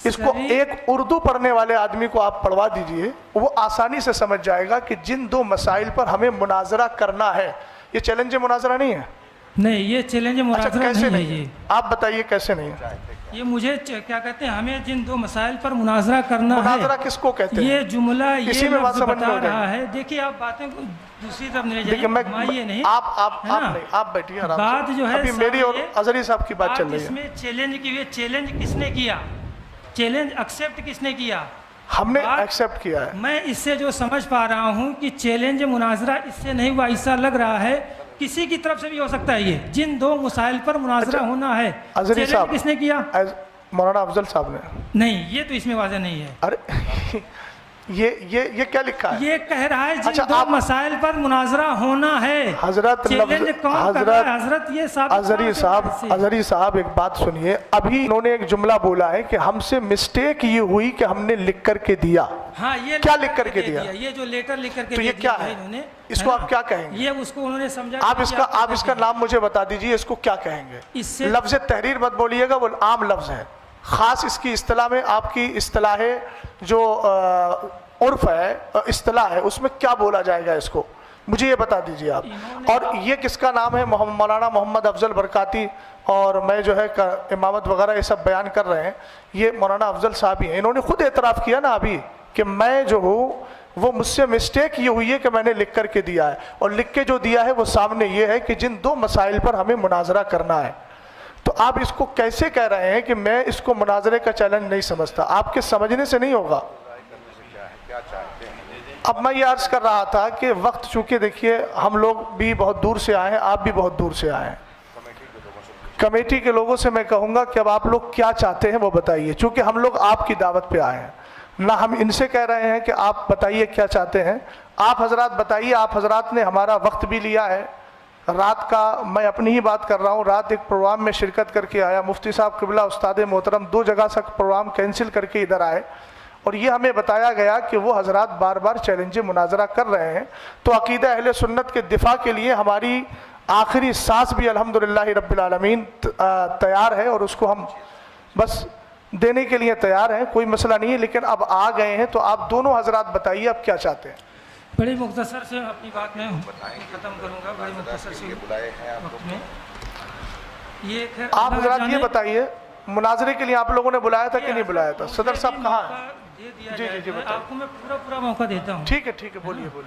S6: اس کو ایک اردو پڑھنے والے آدمی کو آپ پڑھوا دیجئے، وہ آسانی سے سمجھ جائے گا کہ جن دو مسائل پر ہمیں مناظرہ کرنا ہے، یہ چیلنج مناظرہ نہیں ہے۔
S7: نہیں، یہ چیلنج مناظرہ نہیں ہے۔
S6: آپ بتائیے کیسے نہیں ہے؟
S7: یہ مجھے کیا کہتے ہیں، ہمیں جن دو مسائل پر مناظرہ کرنا ہے،
S6: مناظرہ کس کو کہتے ہیں؟
S7: یہ جملہ
S6: اسی
S7: یہ
S6: میں بات
S7: لفظ
S6: سمجھ میں
S7: بتا
S6: ہو جائے
S7: رہا ہے۔ دیکھیے آپ باتیں کو دوسری طرف نہیں لے
S6: دیکھیں، میں
S7: جائیے نہیں،
S6: آپ بیٹھیے آرام سے۔
S7: بات جو ہے
S6: ابھی میری اور اظہری صاحب کی بات چل رہی ہے۔
S7: اس میں چیلنج کی ہوئی، چیلنج کس نے کیا، چیلنج ایکسیپٹ کس نے کیا؟
S6: ہم نے ایکسیپٹ کیا ہے۔
S7: میں اس سے جو سمجھ پا رہا ہوں کہ چیلنج مناظرہ اس سے نہیں ہوا، ایسا لگ رہا ہے کسی کی طرف سے بھی ہو سکتا ہے۔ یہ جن دو مسائل پر مناظرہ ہونا ہے،
S6: اظہری صاحب
S7: کس نے کیا؟
S6: مولانا افضل صاحب نے۔
S7: نہیں، یہ تو اس میں واضح نہیں ہے۔
S6: ارے یہ کیا لکھا ہے؟
S7: یہ کہہ رہا ہے جن دو مسائل پر مناظرہ ہونا ہے۔
S6: حضرت اظہری صاحب ایک بات سنیے، ابھی انہوں نے ایک جملہ بولا ہے کہ ہم سے مسٹیک یہ ہوئی کہ ہم نے لکھ کر کے دیا۔
S7: ہاں، یہ
S6: کیا لکھ کر کے دیا؟
S7: یہ جو لیٹر لکھ کر کے
S6: تو یہ کیا ہے؟ اس کو آپ کیا کہیں گے؟
S7: یہ اس کو انہوں نے سمجھا۔
S6: آپ اس کا نام مجھے بتا دیجئے، اس کو کیا کہیں گے؟ لفظ تحریر مت بولیے گا، وہ عام لفظ ہے، خاص اس کی اصطلاح میں آپ کی اصطلاح جو عرف ہے، اصطلاح ہے، اس میں کیا بولا جائے گا؟ اس کو مجھے یہ بتا دیجئے آپ۔ اور یہ کس کا نام ہے؟ مولانا محمد افضل برکاتی، اور میں جو ہے امامت وغیرہ یہ سب بیان کر رہے ہیں، یہ مولانا افضل صاحب ہی ہیں۔ انہوں نے خود اعتراف کیا نا ابھی کہ میں جو ہوں وہ مجھ سے مسٹیک یہ ہوئی ہے کہ میں نے لکھ کر کے دیا ہے، اور لکھ کے جو دیا ہے وہ سامنے یہ ہے کہ جن دو مسائل پر ہمیں مناظرہ کرنا ہے۔ تو آپ اس کو کیسے کہہ رہے ہیں کہ میں اس کو مناظرے کا چیلنج نہیں سمجھتا؟ آپ کے سمجھنے سے نہیں ہوگا۔ اب میں یہ عرض کر رہا تھا کہ وقت چونکہ دیکھیے ہم لوگ بھی بہت دور سے آئے ہیں، آپ بھی بہت دور سے آئے ہیں، کمیٹی کے لوگوں سے میں کہوں گا کہ اب آپ لوگ کیا چاہتے ہیں وہ بتائیے، چونکہ ہم لوگ آپ کی دعوت پہ آئے ہیں، نہ ہم ان سے کہہ رہے ہیں کہ آپ بتائیے کیا چاہتے ہیں۔ آپ حضرات بتائیے، آپ حضرات نے ہمارا وقت بھی لیا ہے، رات کا میں اپنی ہی بات کر رہا ہوں، رات ایک پروگرام میں شرکت کر کے آیا، مفتی صاحب قبلہ استاد محترم 2 جگہ سے پروگرام کینسل کر کے ادھر آئے، اور یہ ہمیں بتایا گیا کہ وہ حضرات بار بار چیلنج مناظرہ کر رہے ہیں۔ تو عقیدہ اہل سنت کے دفاع کے لیے ہماری آخری سانس بھی الحمدللہ رب العالمین تیار ہے، اور اس کو ہم بس دینے کے لیے تیار ہیں، کوئی مسئلہ نہیں ہے۔ لیکن اب آ گئے ہیں تو آپ دونوں حضرات بتائیے اب کیا چاہتے ہیں۔
S7: بڑی مختصر سے اپنی بات میں ختم کروں گا، بڑی مختصر سے وقت میں۔ یہ خیر
S6: آپ
S7: اللہ
S6: حضرات
S7: جانے-
S6: یہ بتائیے مناظرے کے لیے آپ لوگوں نے بلایا تھا کہ نہیں بلایا تھا؟ صدر صاحب
S7: مجھے
S6: کہاں
S7: موقع
S6: ہیں؟
S7: دے دیا
S6: جی،
S7: جائے
S6: جی،
S7: تو
S6: بتائیے۔
S7: آپ کو میں پورا موقع دیتا ہوں۔
S6: ٹھیک ہے بولیے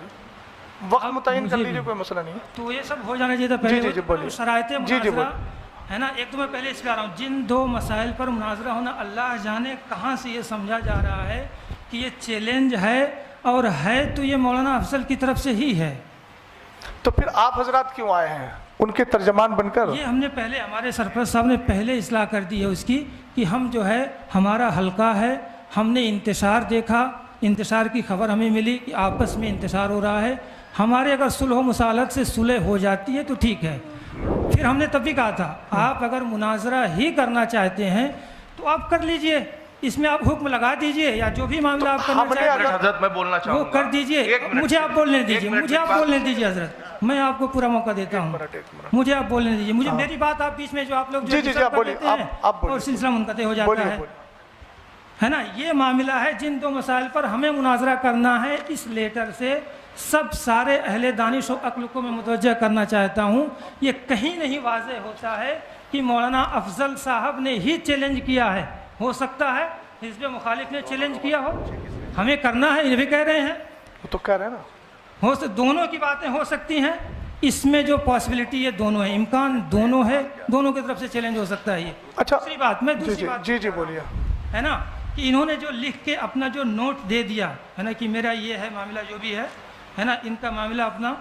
S6: وقت
S7: آپ
S6: متعین کر
S7: مجھے
S6: لیجیے،
S7: بھی-
S6: کوئی مسئلہ نہیں ہے۔
S7: تو یہ سب ہو جانا چاہیے تھا پہلے۔
S6: جی، بولیے۔
S7: شرائط
S6: جی،
S7: مناظرہ
S6: بولیے۔
S7: ہے نا، ایک تو میں پہلے اس پہ آ رہا ہوں، جن دو مسائل پر مناظرہ ہونا، اللہ جانے کہاں سے یہ سمجھا جا رہا ہے کہ یہ چیلنج ہے، اور ہے تو یہ مولانا افضل کی طرف سے ہی ہے۔
S6: تو پھر آپ حضرات کیوں آئے ہیں ان کے ترجمان بن کر؟
S7: یہ ہم نے پہلے، ہمارے سرپرست صاحب نے پہلے اصلاح کر دی ہے اس کی، کہ ہم جو ہے ہمارا حلقہ ہے، ہم نے انتشار دیکھا، انتشار کی خبر ہمیں ملی کہ آپس میں انتشار ہو رہا ہے، ہمارے اگر صلح و مصالحت سے صلح ہو جاتی ہے تو ٹھیک ہے۔ پھر ہم نے تب بھی کہا تھا آپ اگر مناظرہ ہی کرنا چاہتے ہیں تو آپ کر لیجئے، اس میں آپ حکم لگا دیجئے، یا جو بھی معاملہ آپ کرنا چاہتے ہیں
S10: حضرت میں بولنا چاہوں
S7: وہ
S10: گا،
S7: کر دیجئے۔ مجھے آپ بولنے دیجئے، مجھے آپ بولنے دیجئے حضرت، میں آپ کو پورا موقع دیتا ہوں، مجھے آپ بولنے دیجئے، مجھے میری بات آپ بیچ میں جو آپ لوگ جو
S6: جی،
S7: ڈسٹرب
S6: آپ
S7: کر
S6: بولیے،
S7: دیتے ہیں
S6: آپ بولیے،
S7: اور سلسلہ منقطع ہو جاتا ہے نا۔ یہ معاملہ ہے جن دو مسائل پر ہمیں مناظرہ کرنا ہے۔ اس لیٹر سے سب سارے اہل دانش و عقل کو میں متوجہ کرنا چاہتا ہوں، یہ کہیں نہیں واضح ہوتا ہے کہ مولانا افضل صاحب نے ہی چیلنج کیا ہے۔ ہو سکتا ہے حزب مخالف نے چیلنج کیا ہو، ہمیں کرنا ہے، یہ بھی کہہ رہے ہیں،
S6: وہ تو کہہ رہے ہیں نا،
S7: دونوں کی باتیں ہو سکتی ہیں۔ اس میں جو پاسبلٹی ہے دونوں ہے، امکان دونوں ہے، دونوں کی طرف سے چیلنج ہو سکتا ہے یہ۔
S6: اچھا،
S7: دوسری بات میں دوسری بات
S6: جی بولیے۔
S7: ہے نا کہ انہوں نے جو لکھ کے اپنا جو نوٹ دے دیا ہے نا کہ میرا یہ ہے معاملہ، جو بھی ہے نا، ان کا معاملہ اپنا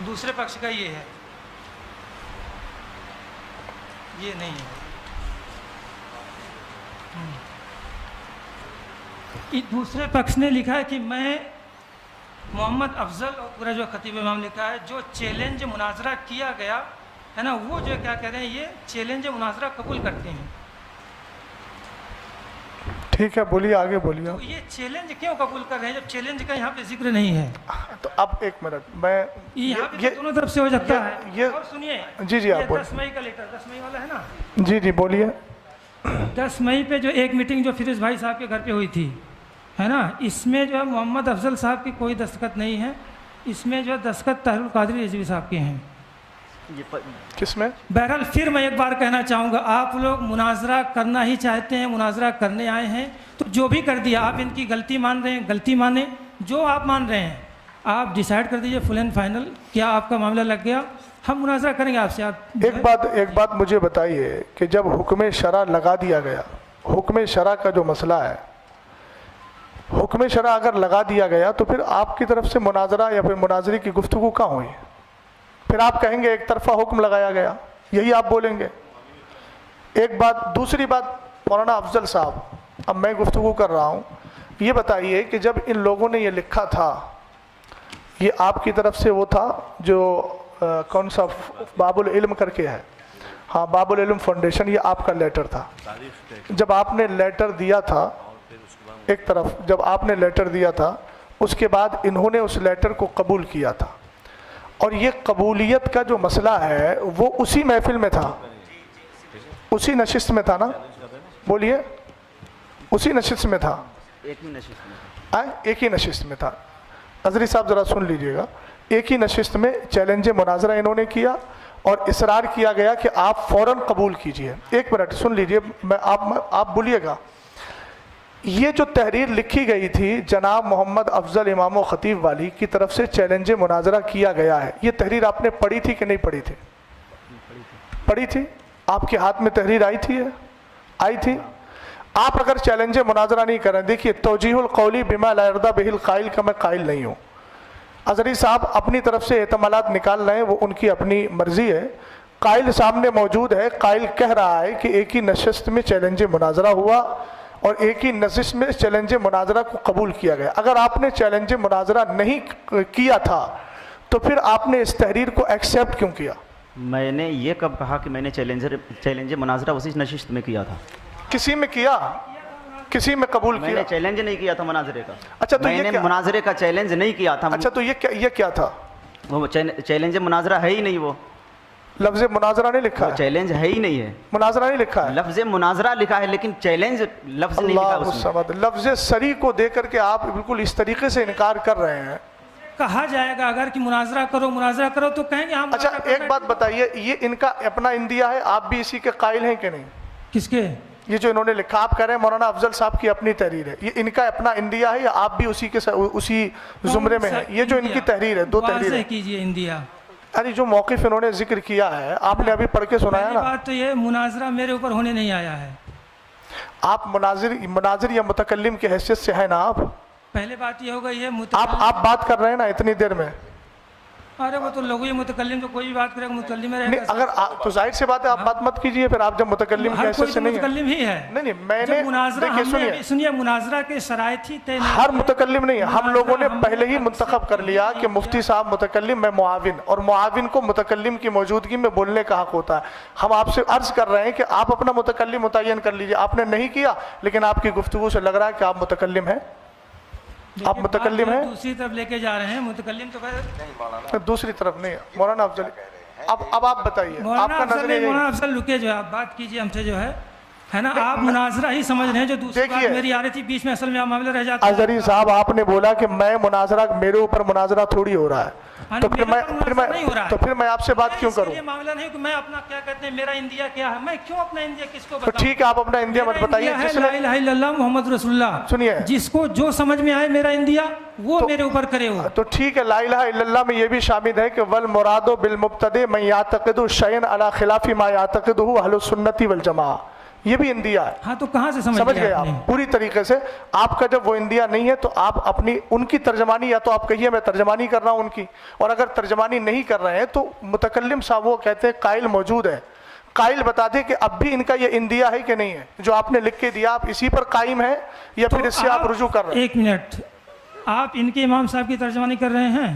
S7: دوسرے پکش کا یہ ہے، یہ نہیں ہے۔ دوسرے پکش نے لکھا ہے کہ میں محمد افضل، اور پورا جو خطیب امام لکھا ہے، جو چیلنج مناظرہ کیا گیا ہے نا، وہ جو کیا کہہ رہے ہیں، یہ چیلنج مناظرہ قبول کرتے ہیں۔
S6: ٹھیک ہے، بولیے، آگے بولیے۔
S7: تو یہ چیلنج کیوں قبول کر رہے ہیں جب چیلنج کا یہاں پہ ذکر نہیں ہے؟
S6: تو اب ایک منٹ، میں
S7: یہاں پہ دونوں طرف سے ہو سکتا ہے۔ اور سنیے،
S6: جی آپ بولیے۔
S7: 10 مئی کا لیٹر، 10 مئی والا ہے نا،
S6: جی بولیے۔
S7: 10 مئی پہ جو ایک میٹنگ جو فیروز بھائی صاحب کے گھر پہ ہوئی تھی ہے نا، اس میں جو ہے محمد افضل صاحب کی کوئی دستخط نہیں ہے، اس میں جو ہے دستخط طاہر القادری رضوی صاحب کے ہیں۔
S6: کس میں؟
S7: بہرحال پھر میں ایک بار کہنا چاہوں گا، آپ لوگ مناظرہ کرنا ہی چاہتے ہیں، مناظرہ کرنے آئے ہیں، تو جو بھی کر دیا، آپ ان کی غلطی مان رہے ہیں، غلطی مانیں، جو آپ مان رہے ہیں آپ ڈیسائیڈ کر دیجئے فل اینڈ فائنل، کیا آپ کا معاملہ لگ گیا، ہم مناظرہ کریں گے آپ سے۔ آپ
S6: ایک بات مجھے بتائیے کہ جب حکم شرع لگا دیا گیا، حکم شرع کا جو مسئلہ ہے، حکم شرع اگر لگا دیا گیا تو پھر آپ کی طرف سے مناظرہ یا پھر مناظرے کی گفتگو کہاں ہوئی؟ پھر آپ کہیں گے ایک طرفہ حکم لگایا گیا، یہی آپ بولیں گے۔ ایک بات، دوسری بات، مولانا افضل صاحب، اب میں گفتگو کر رہا ہوں، یہ بتائیے کہ جب ان لوگوں نے یہ لکھا تھا، یہ آپ کی طرف سے وہ تھا جو کون سا باب العلم کر کے ہے، ہاں باب العلم فاؤنڈیشن، یہ آپ کا لیٹر تھا۔ جب آپ نے لیٹر دیا تھا، ایک طرف جب آپ نے لیٹر دیا تھا، اس کے بعد انہوں نے اس لیٹر کو قبول کیا تھا، اور یہ قبولیت کا جو مسئلہ ہے وہ اسی محفل میں تھا، اسی نشست میں تھا نا، بولیے، اسی نشست میں تھا، ایک ہی نشست میں تھا۔ قادری صاحب ذرا سن لیجئے گا، ایک ہی نشست میں چیلنج مناظرہ انہوں نے کیا اور اصرار کیا گیا کہ آپ فوراً قبول کیجئے۔ ایک منٹ سن لیجئے، آپ بولیے گا۔ یہ جو تحریر لکھی گئی تھی جناب محمد افضل امام و خطیب والی کی طرف سے چیلنج مناظرہ کیا گیا ہے، یہ تحریر آپ نے پڑھی تھی کہ نہیں پڑھی تھی؟ پڑھی تھی؟ آپ کے ہاتھ میں تحریر آئی تھی؟ آئی تھی؟ آپ اگر چیلنج مناظرہ نہیں کریں، دیکھیے توجیہ القولی بما لا یرضی بہ القائل کا میں قائل نہیں ہوں۔ اظہری صاحب اپنی طرف سے احتمالات نکال رہے ہیں، وہ ان کی اپنی مرضی ہے۔ قائل سامنے موجود ہے، قائل کہہ رہا ہے کہ ایک ہی نشست میں چیلنج مناظرہ ہوا اور ایک ہی نشست میں چیلنج مناظرہ کو قبول کیا گیا۔ اگر آپ نے چیلنج مناظرہ نہیں کیا تھا تو پھر آپ نے اس تحریر کو ایکسیپٹ کیوں کیا؟
S8: میں نے یہ کب کہا کہ میں نے چیلنج مناظرہ اسی نشست میں کیا تھا؟
S6: کسی میں کیا؟ کسی میں قبول کیا؟
S8: میں نے چیلنج نہیں کیا تھا مناظرے کا۔
S6: اچھا تو
S8: میں نے مناظرے کا چیلنج نہیں کیا تھا۔
S6: اچھا تو یہ کیا تھا؟
S8: وہ چیلنج مناظرہ ہے ہی نہیں، وہ
S6: لفظ مناظرہ نہیں لکھا ہے،
S8: چیلنج ہے ہی نہیں ہے،
S6: مناظرہ نہیں لکھا ہے،
S8: لفظ مناظرہ لکھا ہے لیکن چیلنج لفظ نہیں لکھا
S6: اللہ
S8: اس میں۔
S6: الصمد، لفظ سری کو دے کر کے آپ بالکل اس طریقے سے انکار کر رہے ہیں
S7: کہا جائے گا اگر کہ مناظرہ کرو تو کہیں گے ہم
S6: اچھا ایک بات بتائیے، یہ ان کا اپنا انڈیا ہے، آپ بھی اسی کے قائل ہیں کہ نہیں؟
S7: کس کے؟
S6: یہ جو انہوں نے لکھا آپ کہہ رہے ہیں مولانا افضل صاحب کی اپنی تحریر ہے، یہ ان کا اپنا انڈیا ہے یا آپ بھی اسی زمرے میں ہیں؟ یہ جو ان کی تحریر ہے، دو تحریر ہے،
S7: واضح کیجئے انڈیا۔
S6: ارے جو موقف انہوں نے ذکر کیا ہے آپ نے ابھی پڑھ کے سنایا نا۔
S7: بات تو یہ مناظرہ میرے اوپر ہونے نہیں آیا ہے۔
S6: آپ مناظر یا متکلم کی حیثیت سے ہیں نا آپ؟
S7: پہلے بات یہ ہوگا یہ
S6: آپ بات کر رہے ہیں نا اتنی دیر میں؟
S7: ارے وہ تو لغوی متکلم تو کوئی بھی بات کرے گا، متکلم میں رہے
S6: نہیں،
S7: گا۔
S6: اگر تو ظاحر سی بات ہے آپ بات مت کیجئے پھر، آپ جب متکلم کی
S7: ہر
S6: حیثیت
S7: کوئی
S6: سے
S7: تو
S6: نہیں ہیں۔
S7: متکلم ہی ہے۔
S6: نہیں میں نے دیکھیے
S7: سنیے مناظرہ کے شرائط ہی طے نہیں،
S6: ہر متکلم نہیں، ہم لوگوں نے پہلے ہی منتخب کر لیا کہ مفتی صاحب متکلم، میں معاون، اور معاون کو متکلم کی موجودگی میں بولنے کا حق ہوتا ہے۔ ہم آپ سے عرض کر رہے ہیں کہ آپ اپنا متکلم متعین کر لیجئے، آپ نے نہیں کیا لیکن آپ کی گفتگو سے لگ رہا ہے کہ آپ متکلم ہیں، آپ متکلم ہیں۔
S7: دوسری طرف لے کے جا رہے ہیں، متکلم تو
S6: دوسری طرف نہیں، مولانا افضل اب آپ بتائیے آپ کا نظریہ۔
S7: مولانا افضل رکے، جو آپ بات کیجئے ہم سے جو ہے نا، آپ مناظرہ ہی سمجھ رہے ہیں، جو دوسری بات میری آ رہی تھی بیچ میں اصل میں معاملہ رہ جاتا ہے۔
S6: اظہری صاحب آپ نے بولا کہ میں مناظرہ، میرے اوپر مناظرہ تھوڑی ہو رہا ہے، تو پھر میں آپ سے بات کیوں کروں؟
S7: یہ معاملہ نہیں کہ میں اپنا کیا کہتے ہیں میرا انڈیا کیا ہے، میں کیوں اپنا انڈیا کس کو
S6: تو
S7: بتاؤں؟
S6: ٹھیک ہے آپ اپنا انڈیا مت بتائیے، جس
S7: لا الہ الا اللہ محمد رسول اللہ،
S6: سنیے
S7: جس کو جو سمجھ میں آئے میرا انڈیا وہ میرے اوپر کرے ہو۔
S6: تو ٹھیک ہے، لا الہ الا اللہ میں یہ بھی شامل ہے کہ والمراد بالمبتدع من یعتقد شیئا علی خلاف ما یعتقدہ اہل السنت والجماعہ، یہ بھی انڈیا ہے۔
S7: ہاں تو کہاں سے سمجھ
S6: گئے آپ پوری طریقے سے؟ آپ کا جب وہ انڈیا نہیں ہے تو آپ اپنی ان کی ترجمانی، یا تو آپ کہیے میں ترجمانی کر رہا ہوں ان کی، اور اگر ترجمانی نہیں کر رہے ہیں تو متکلم صاحب وہ کہتے ہیں قائل موجود ہے، قائل بتا دے کہ اب بھی ان کا یہ انڈیا ہے کہ نہیں ہے، جو آپ نے لکھ کے دیا آپ اسی پر قائم ہیں یا پھر اس سے آپ رجوع کر رہے ہیں؟
S7: ایک منٹ، آپ ان کے امام صاحب کی ترجمانی کر رہے ہیں؟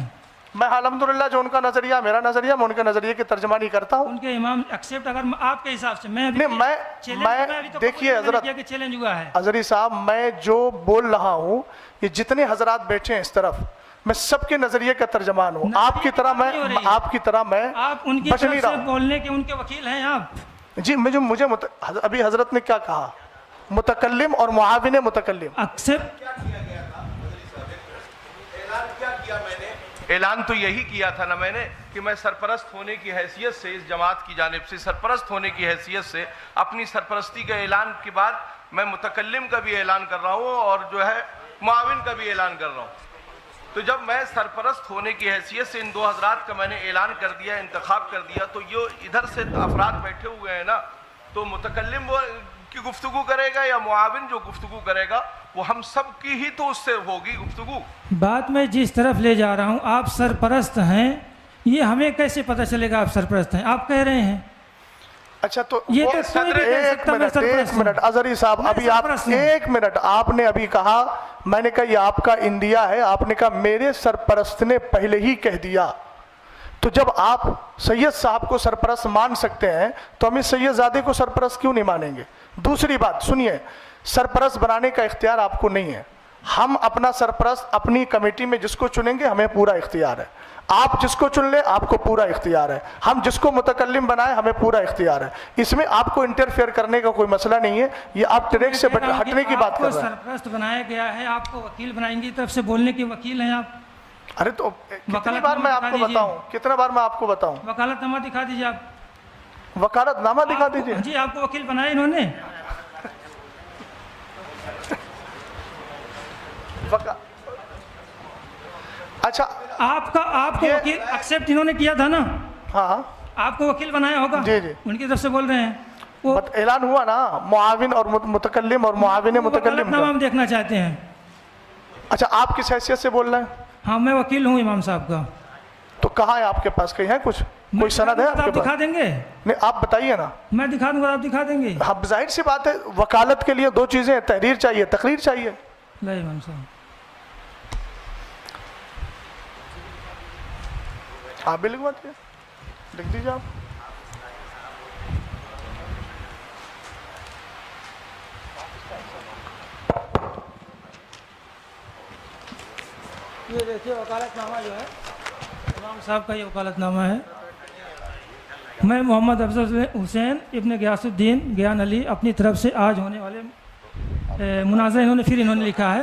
S6: میں الحمدللہ جو ان کا نظریہ میرا نظریہ، میں ان کے نظریے کی ترجمانی کرتا ہوں۔
S7: ان کے امام ایکسیپٹ اگر آپ کے حساب سے میں
S6: دیکھیے حضرت
S7: چیلنج ہوا ہے
S6: اظہری صاحب، میں جو بول رہا ہوں یہ جتنے حضرات بیٹھے ہیں اس طرف، میں سب کے نظریے کا ترجمان ہوں، آپ کی طرح میں
S7: آپ ان کی طرف سے بولنے کے ان کے وکیل ہیں آپ؟
S6: جی مجھے ابھی حضرت نے کیا کہا، متکلم اور معاون متکلم
S7: ایکسیپٹ
S4: اعلان تو یہی کیا تھا نا میں نے کہ میں سرپرست ہونے کی حیثیت سے، اس جماعت کی جانب سے سرپرست ہونے کی حیثیت سے اپنی سرپرستی کے اعلان کے بعد میں متکلم کا بھی اعلان کر رہا ہوں اور جو ہے معاون کا بھی اعلان کر رہا ہوں۔ تو جب میں سرپرست ہونے کی حیثیت سے ان دو حضرات کا میں نے اعلان کر دیا، انتخاب کر دیا، تو یہ ادھر سے افراد بیٹھے ہوئے ہیں نا، تو متکلم کی گفتگو کرے گا یا معاون جو گفتگو کرے گا وہ ہم سب کی ہی تو اس سے ہوگی گفتگو۔
S7: بات میں جس طرف لے جا رہا ہوں، آپ سرپرست ہیں، یہ ہمیں کیسے پتہ چلے گا آپ سرپرست ہیں؟ آپ کہہ رہے ہیں۔
S6: اچھا تو
S7: یہ تو کوئی بھی کہہ سکتا ہے
S6: ایک منٹ اظہری صاحب، ابھی آپ ایک منٹ، آپ نے ابھی کہا، میں نے کہا یہ آپ کا انڈیا ہے، آپ نے کہا میرے سرپرست نے پہلے ہی کہہ دیا، تو جب آپ سید صاحب کو سرپرست مان سکتے ہیں تو ہم اس سید زادے کو سرپرست کیوں نہیں مانیں گے؟ دوسری بات سنیے، سرپرست بنانے کا اختیار آپ کو نہیں ہے، ہم اپنا سرپرست اپنی کمیٹی میں جس کو چنیں گے ہمیں پورا اختیار ہے، آپ جس کو چن لیں آپ کو پورا اختیار ہے، ہم جس کو متکلم بنائیں ہمیں پورا اختیار ہے، اس میں آپ کو انٹرفیئر کرنے کا کوئی مسئلہ نہیں ہے، یہ آپ ٹریک سے ہٹنے کی بات کر رہے ہیں۔
S7: سرپرست بنایا گیا ہے، آپ کو وکیل بنائیں گے، طرف سے بولنے کے وکیل ہیں آپ۔
S6: ارے تو کتنی بار میں آپ کو بتاؤں، کتنا بار میں آپ کو بتاؤں؟
S7: وکالت نامہ دکھا دیجیے آپ۔
S6: وکالت نامہ دکھا دیجیے؟
S7: جی آپ کو وکیل بنایا انہوں نے۔
S6: اچھا
S7: آپ کو وکیل ایکسیپٹ انہوں نے کیا تھا نا؟
S6: ہاں
S7: آپ کو وکیل بنایا ہوگا؟
S6: جی جی
S7: ان کی طرف سے بول رہے ہیں، وہ
S6: اعلان ہوا نا معاون اور متکلم اور معاون متکلم
S7: کا ہم دیکھنا چاہتے ہیں۔
S6: اچھا آپ کس حیثیت سے بول رہے ہیں؟
S7: ہاں میں وکیل ہوں امام صاحب کا۔
S6: تو کہاں ہے آپ کے پاس، کہیں ہے کچھ، کوئی سند ہے آپ کے
S7: آپ
S6: پاس؟
S7: دکھا دیں گے؟
S6: نہیں آپ بتائیے نا۔
S7: میں دکھا دوں گا، آپ دکھا دیں گے؟
S6: ہاں ظاہر سی بات ہے، وکالت کے لیے دو چیزیں ہیں، تحریر چاہیے، تقریر چاہیے۔
S7: لا امام صاحب
S6: آپ بھی لکھوا دیجیے، لکھ دیجیے آپ۔
S7: یہ دیکھیے وکالت نامہ جو ہے امام صاحب کا، یہ وکالت نامہ ہے۔ میں محمد افضل حسین ابن غیاث الدین گیان علی اپنی طرف سے آج ہونے والے مناظرے انہوں نے لکھا ہے،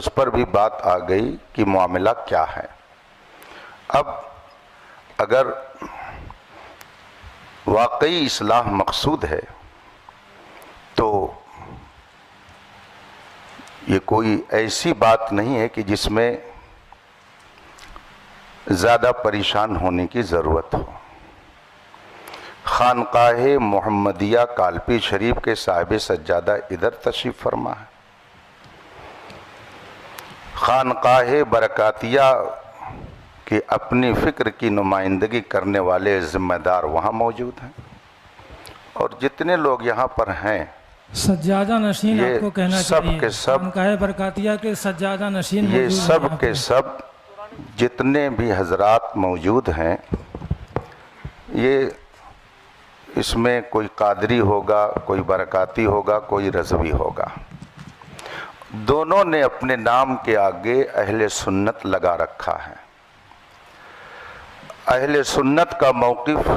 S11: اس پر بھی بات آ گئی کہ معاملہ کیا ہے۔ اب اگر واقعی اصلاح مقصود ہے تو یہ کوئی ایسی بات نہیں ہے کہ جس میں زیادہ پریشان ہونے کی ضرورت ہو۔ خانقاہ محمدیہ کالپی شریف کے صاحب سجادہ ادھر تشریف فرما ہے، خانقاہ برکاتیہ کہ اپنی فکر کی نمائندگی کرنے والے ذمہ دار وہاں موجود ہیں، اور جتنے لوگ یہاں پر ہیں
S7: سجادہ نشین آپ کو کہنا
S11: سب
S7: چاہیے،
S11: کے سب
S7: خانقاہ برکاتیہ کے سجادہ نشین
S11: یہ
S7: موجود ہیں
S11: سب
S7: یہاں
S11: کے
S7: پہ۔
S11: سب جتنے بھی حضرات موجود ہیں، یہ اس میں کوئی قادری ہوگا، کوئی برکاتی ہوگا، کوئی رضوی ہوگا، دونوں نے اپنے نام کے آگے اہل سنت لگا رکھا ہے۔ اہل سنت کا موقف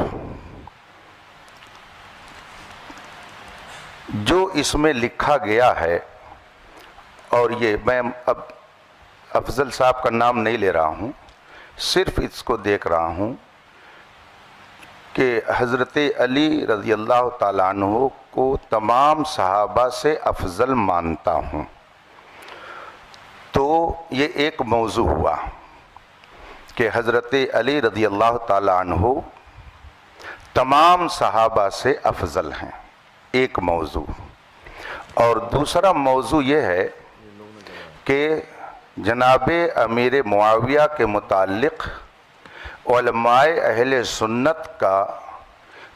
S11: جو اس میں لکھا گیا ہے، اور یہ میں اب افضل صاحب کا نام نہیں لے رہا ہوں، صرف اس کو دیکھ رہا ہوں کہ حضرت علی رضی اللہ تعالیٰ عنہ کو تمام صحابہ سے افضل مانتا ہوں، تو یہ ایک موضوع ہوا کہ حضرت علی رضی اللہ تعالیٰ عنہ تمام صحابہ سے افضل ہیں، ایک موضوع۔ اور دوسرا موضوع یہ ہے کہ جناب امیر معاویہ کے متعلق علماء اہل سنت کا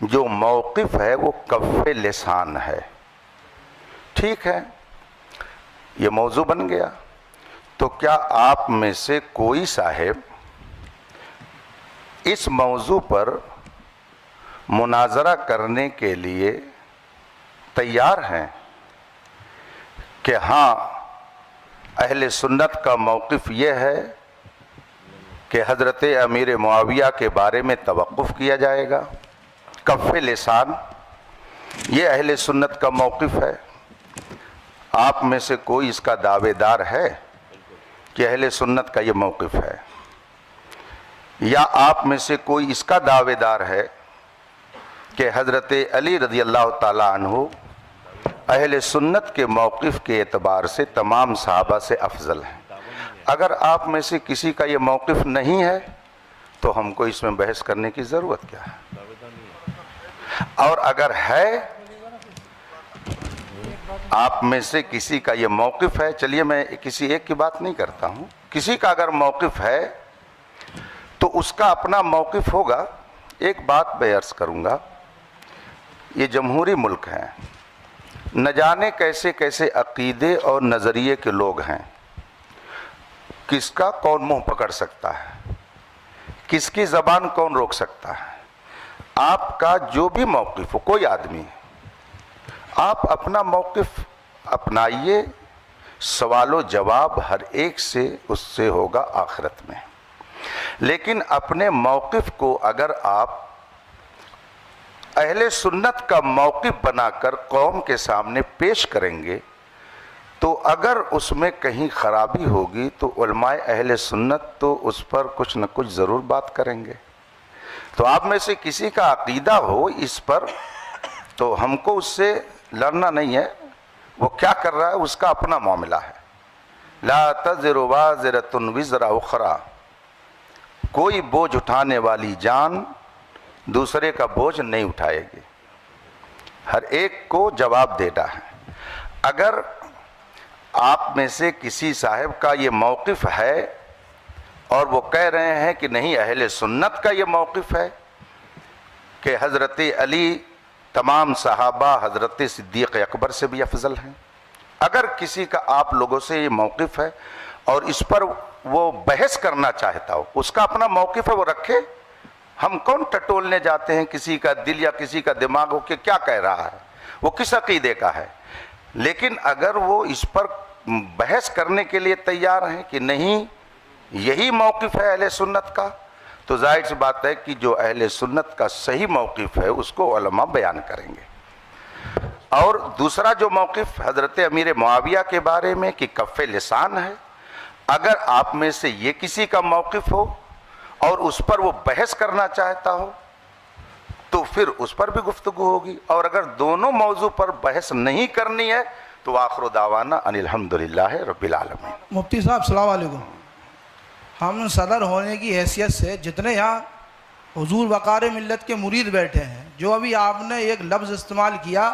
S11: جو موقف ہے وہ کف لسان ہے۔ ٹھیک ہے، یہ موضوع بن گیا، تو کیا آپ میں سے کوئی صاحب اس موضوع پر مناظرہ کرنے کے لیے تیار ہیں کہ ہاں اہل سنت کا موقف یہ ہے کہ حضرت امیر معاویہ کے بارے میں توقف کیا جائے گا، کف لسان، یہ اہل سنت کا موقف ہے؟ آپ میں سے کوئی اس کا دعوے دار ہے کہ اہل سنت کا یہ موقف ہے؟ یا آپ میں سے کوئی اس کا دعوے دار ہے کہ حضرت علی رضی اللہ تعالیٰ عنہ اہل سنت کے موقف کے اعتبار سے تمام صحابہ سے افضل ہیں؟ اگر آپ میں سے کسی کا یہ موقف نہیں ہے تو ہم کو اس میں بحث کرنے کی ضرورت کیا ہے؟ اور اگر ہے، آپ میں سے کسی کا یہ موقف ہے، چلیے میں کسی ایک کی بات نہیں کرتا ہوں، کسی کا اگر موقف ہے تو اس کا اپنا موقف ہوگا۔ ایک بات میں عرض کروں گا، یہ جمہوری ملک ہے، نہ جانے کیسے کیسے عقیدے اور نظریے کے لوگ ہیں، کس کا کون منہ پکڑ سکتا ہے، کس کی زبان کون روک سکتا ہے۔ آپ کا جو بھی موقف ہو، کوئی آدمی، آپ اپنا موقف اپنائیے، سوال و جواب ہر ایک سے اس سے ہوگا آخرت میں۔ لیکن اپنے موقف کو اگر آپ اہل سنت کا موقف بنا کر قوم کے سامنے پیش کریں گے تو اگر اس میں کہیں خرابی ہوگی تو علماء اہل سنت تو اس پر کچھ نہ کچھ ضرور بات کریں گے۔ تو آپ میں سے کسی کا عقیدہ ہو اس پر تو ہم کو اس سے لڑنا نہیں ہے، وہ کیا کر رہا ہے اس کا اپنا معاملہ ہے۔ لا تزر وازرۃ وزر اخری، کوئی بوجھ اٹھانے والی جان دوسرے کا بوجھ نہیں اٹھائے گی، ہر ایک کو جواب دینا ہے۔ اگر آپ میں سے کسی صاحب کا یہ موقف ہے اور وہ کہہ رہے ہیں کہ نہیں اہل سنت کا یہ موقف ہے کہ حضرت علی تمام صحابہ حضرت صدیق اکبر سے بھی افضل ہیں، اگر کسی کا آپ لوگوں سے یہ موقف ہے اور اس پر وہ بحث کرنا چاہتا ہو، اس کا اپنا موقف ہے، وہ رکھے۔ ہم کون ٹٹولنے جاتے ہیں کسی کا دل یا کسی کا دماغ ہو کہ کیا کہہ رہا ہے، وہ کس عقیدے کا ہے۔ لیکن اگر وہ اس پر بحث کرنے کے لیے تیار ہیں کہ نہیں یہی موقف ہے اہل سنت کا، تو ظاہر سی بات ہے کہ جو اہل سنت کا صحیح موقف ہے اس کو علماء بیان کریں گے۔ اور دوسرا جو موقف حضرت امیر معاویہ کے بارے میں کہ کف لسان ہے، اگر آپ میں سے یہ کسی کا موقف ہو اور اس پر وہ بحث کرنا چاہتا ہو تو پھر اس پر بھی گفتگو ہوگی، اور اگر دونوں موضوع پر بحث نہیں کرنی ہے تو آخر دعوانا ان الحمدللہ رب العالمین۔
S12: مفتی صاحب السلام علیکم، ہم صدر ہونے کی حیثیت سے جتنے یہاں حضور وقار ملت کے مرید بیٹھے ہیں، جو ابھی آپ نے ایک لفظ استعمال کیا